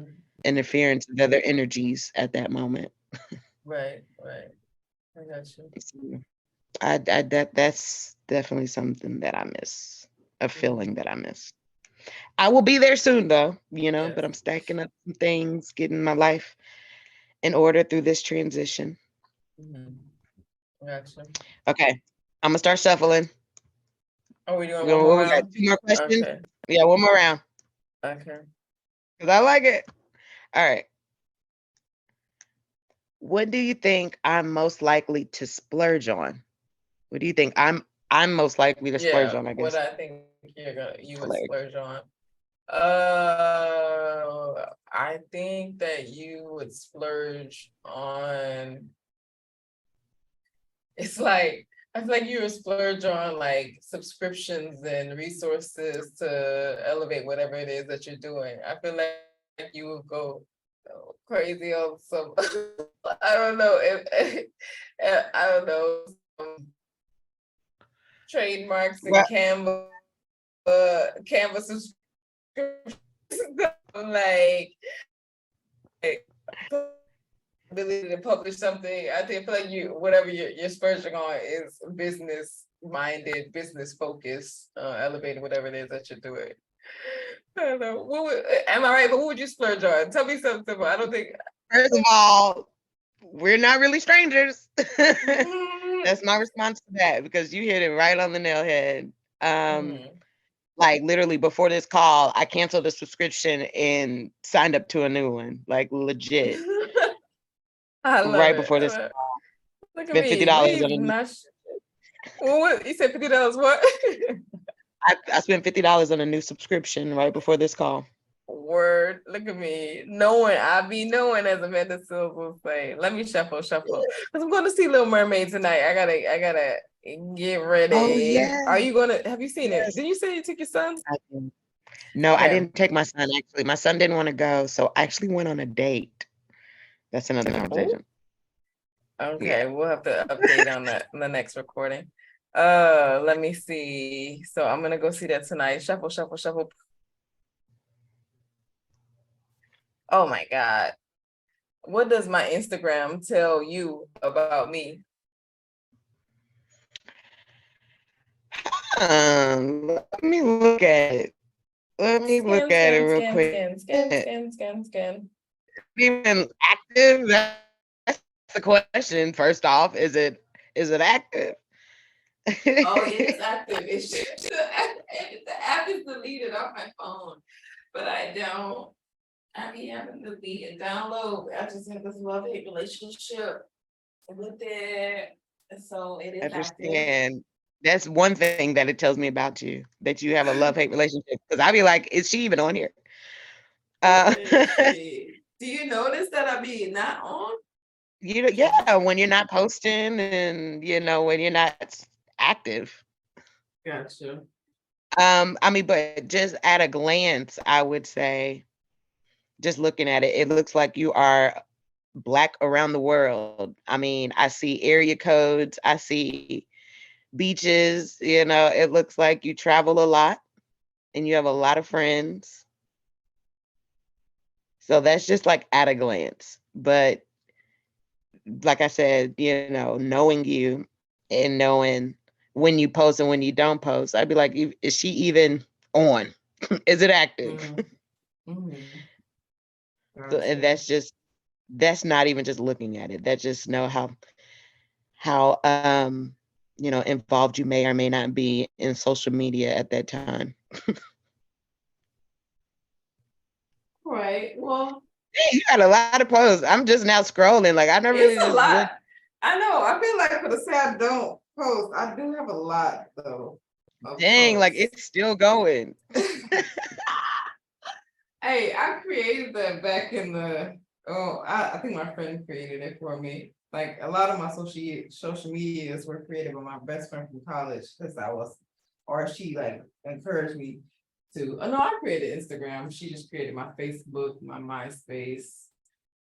Speaker 2: interference with other energies at that moment.
Speaker 1: Right, right. I got you.
Speaker 2: So, that's definitely something that I miss, a feeling that I miss. I will be there soon though, but
Speaker 1: Yes.
Speaker 2: I'm stacking up some things, getting my life in order through this transition.
Speaker 1: Gotcha.
Speaker 2: Okay. I'm gonna start shuffling.
Speaker 1: Are we doing one more
Speaker 2: We got
Speaker 1: round?
Speaker 2: 2 more questions.
Speaker 1: Okay,
Speaker 2: Yeah, one more round.
Speaker 1: okay.
Speaker 2: 'Cause I like it. All right. What do you think I'm most likely to splurge on? What do you think I'm most likely to splurge
Speaker 1: Yeah,
Speaker 2: on, I
Speaker 1: what
Speaker 2: guess?
Speaker 1: I think you would
Speaker 2: Splurge.
Speaker 1: splurge on. I think that you would splurge on, it's like, I feel like you would splurge on like subscriptions and resources to elevate whatever it is that you're doing. I feel like you would go crazy on some, I don't know if, I don't know, some trademarks and
Speaker 2: Well,
Speaker 1: Canva subscriptions, like ability to publish something. I feel like whatever you're splurging on is business minded, business focused, elevated, whatever it is that you're doing. I don't know. Am I right? But what would you splurge on? Tell me something simple. I don't think.
Speaker 2: first of all, we're not really strangers. That's my response to that because you hit it right on the nail head. Um, Like literally before this call, I canceled the subscription and signed up to a new one. Like legit.
Speaker 1: I love
Speaker 2: Right
Speaker 1: it.
Speaker 2: before
Speaker 1: I
Speaker 2: this
Speaker 1: love it. Look at
Speaker 2: spent
Speaker 1: me.
Speaker 2: $50 on
Speaker 1: We've
Speaker 2: a new
Speaker 1: not. Well, what you said $50? What?
Speaker 2: I spent $50 on a new subscription right before this call.
Speaker 1: Word. Look at me. Knowing I be knowing, as Amanda Seals will say. Let me shuffle. Because I'm going to see Little Mermaid tonight. I gotta get
Speaker 2: Oh
Speaker 1: ready.
Speaker 2: yeah.
Speaker 1: Are you gonna have you seen it?
Speaker 2: Yes.
Speaker 1: Did you say you took your son?
Speaker 2: I did. No, I
Speaker 1: Okay.
Speaker 2: didn't take my son actually. My son didn't want to go, so I actually went on a date. That's another
Speaker 1: Oh,
Speaker 2: conversation.
Speaker 1: okay.
Speaker 2: Yeah.
Speaker 1: We'll have to update on that in the next recording. Let me see. So I'm gonna go see that tonight. Shuffle. Oh my God. What does my Instagram tell you about me?
Speaker 2: Let me look at it. Let me look
Speaker 1: Scan,
Speaker 2: at it
Speaker 1: scan,
Speaker 2: real
Speaker 1: scan,
Speaker 2: quick.
Speaker 1: scan, scan, scan, scan, scan.
Speaker 2: Even active? That's the question. First off, is it active?
Speaker 1: Oh, it is active. It's just the app is deleted off my phone, but I don't. I be having to delete and download. I just have this love-hate relationship with it, and so it is active.
Speaker 2: Understand. That's one thing that it tells me about you, that you have a love-hate relationship. Because I'd be like, is she even on here? Uh,
Speaker 1: Do you notice that I be not on?
Speaker 2: yeah, when you're not posting and when you're not active.
Speaker 1: Gotcha.
Speaker 2: I mean, but just at a glance, I would say, just looking at it, it looks like you are Black around the world. I mean, I see area codes, I see beaches, it looks like you travel a lot and you have a lot of friends. So that's just like at a glance. But like I said, knowing you and knowing when you post and when you don't post, I'd be like, is she even on? Is it active?
Speaker 1: Mm-hmm.
Speaker 2: So, and
Speaker 1: Gotcha.
Speaker 2: that's not even just looking at it. That just know how involved you may or may not be in social media at that time.
Speaker 1: Right. Well,
Speaker 2: Hey, you got a lot of posts. I'm just now scrolling. Like I never
Speaker 1: it's
Speaker 2: really
Speaker 1: a
Speaker 2: just
Speaker 1: lot.
Speaker 2: looked.
Speaker 1: I know. I feel like for the say I don't post, I do have a lot though of
Speaker 2: Dang, like
Speaker 1: posts.
Speaker 2: it's still going.
Speaker 1: Hey, I created that back in the I think my friend created it for me. Like a lot of my social medias were created by my best friend from college because she like encouraged me to. Oh no, I created Instagram. She just created my Facebook, my MySpace.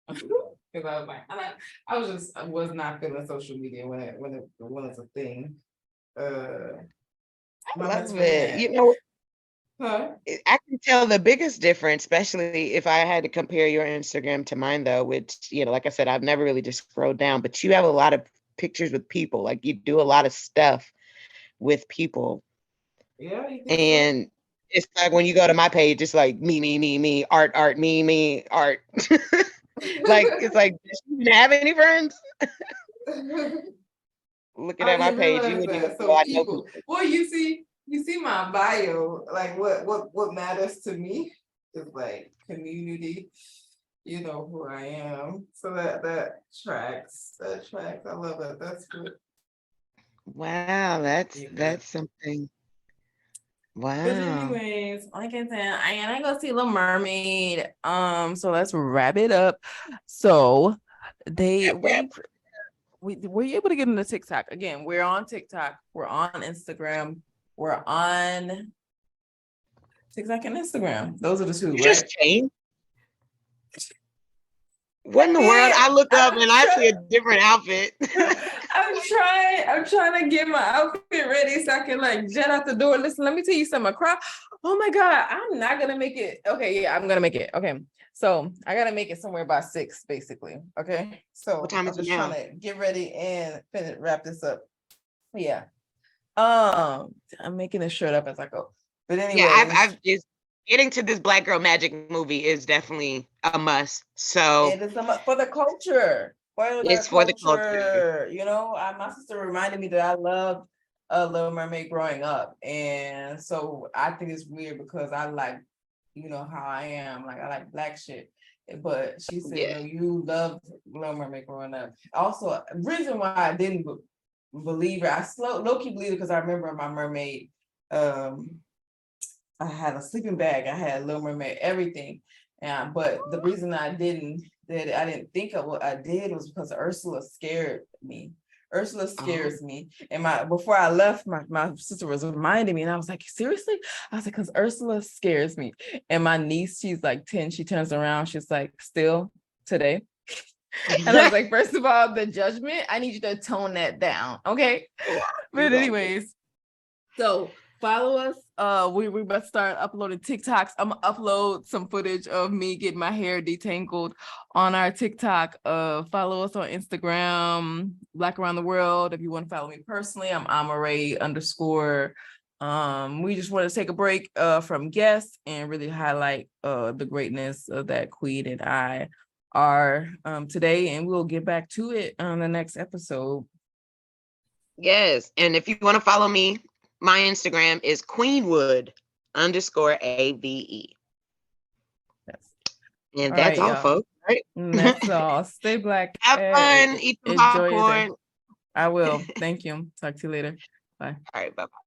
Speaker 1: Because I was like, I was not feeling social media when it's a thing. My best
Speaker 2: Love
Speaker 1: friend
Speaker 2: it.
Speaker 1: had, huh?
Speaker 2: I can tell the biggest difference, especially if I had to compare your Instagram to mine, though, which, like I said, I've never really just scrolled down, but you have a lot of pictures with people. Like you do a lot of stuff with people.
Speaker 1: Yeah, you think so?
Speaker 2: And it's like when you go to my page, it's like me, art, me, art. Like, it's like, does she even have any friends? Looking
Speaker 1: I
Speaker 2: at my
Speaker 1: didn't
Speaker 2: page, you
Speaker 1: realize
Speaker 2: wouldn't even
Speaker 1: that.
Speaker 2: know
Speaker 1: So
Speaker 2: I know
Speaker 1: people,
Speaker 2: people.
Speaker 1: well, you see my bio, like what matters to me is like community. You know who I am. So that tracks. That tracks. I love that. That's good.
Speaker 2: Wow,
Speaker 1: Yeah.
Speaker 2: that's something.
Speaker 1: But
Speaker 2: Wow.
Speaker 1: anyways, like I said, I gotta go see Little Mermaid. So let's wrap it up. So they
Speaker 2: Rap, rap.
Speaker 1: we were you able to get into TikTok? Again, we're on TikTok, we're on Instagram, we're on TikTok and Instagram. Those are the two,
Speaker 2: You
Speaker 1: right?
Speaker 2: just changed. What in the world?
Speaker 1: Yeah,
Speaker 2: I look up
Speaker 1: I'm
Speaker 2: and I see a different outfit.
Speaker 1: I'm trying to get my outfit ready so I can like jet out the door. Listen, let me tell you something. Oh my God, I'm not gonna make it. Okay, yeah, I'm gonna make it. Okay. So I gotta make it somewhere by 6, basically. Okay.
Speaker 2: What
Speaker 1: So
Speaker 2: time
Speaker 1: I'm
Speaker 2: is it
Speaker 1: just trying
Speaker 2: now?
Speaker 1: to get ready and wrap this up. Yeah. I'm making this shirt up as I go. But
Speaker 2: Yeah,
Speaker 1: anyways,
Speaker 2: I've just getting to this Black Girl Magic movie is definitely a must. So
Speaker 1: it is for the culture. For the
Speaker 2: it's for the culture.
Speaker 1: culture. My sister reminded me that I love Little Mermaid growing up, and so I think it's weird because I like, you know how I am, like I like black shit. But she said,
Speaker 2: Yeah.
Speaker 1: no, you loved Little Mermaid growing up. Also, reason why I didn't believe her, I low key believe it because I remember my mermaid. I had a sleeping bag, I had Little Mermaid, everything. And but the reason I didn't think of what I did was because Ursula scared me. Ursula
Speaker 2: Oh,
Speaker 1: scares me. And before I left, my sister was reminding me, and I was like, seriously? I was like, because Ursula scares me. And my niece, she's like 10, she turns around, she's like, still today. And I was like, first of all, the judgment, I need you to tone that down. Okay.
Speaker 2: wow, you
Speaker 1: But
Speaker 2: gonna get
Speaker 1: anyways, so follow us. We about to start uploading TikToks. I'm gonna upload some footage of me getting my hair detangled on our TikTok. Follow us on Instagram, Black Around the World. If you want to follow me personally, I'm Amaray _. We just want to take a break from guests and really highlight the greatness of that Queen and I are today, and we'll get back to it on the next episode.
Speaker 2: Yes. And if you want to follow me, my Instagram is Queenwood_AVE.
Speaker 1: Yes.
Speaker 2: And
Speaker 1: All
Speaker 2: that's
Speaker 1: right,
Speaker 2: all,
Speaker 1: y'all.
Speaker 2: folks. Right?
Speaker 1: And that's all. Stay black.
Speaker 2: Have fun. Eat some
Speaker 1: Enjoy your day.
Speaker 2: popcorn.
Speaker 1: I will. Thank you. Talk to you later. Bye.
Speaker 2: All right. Bye-bye.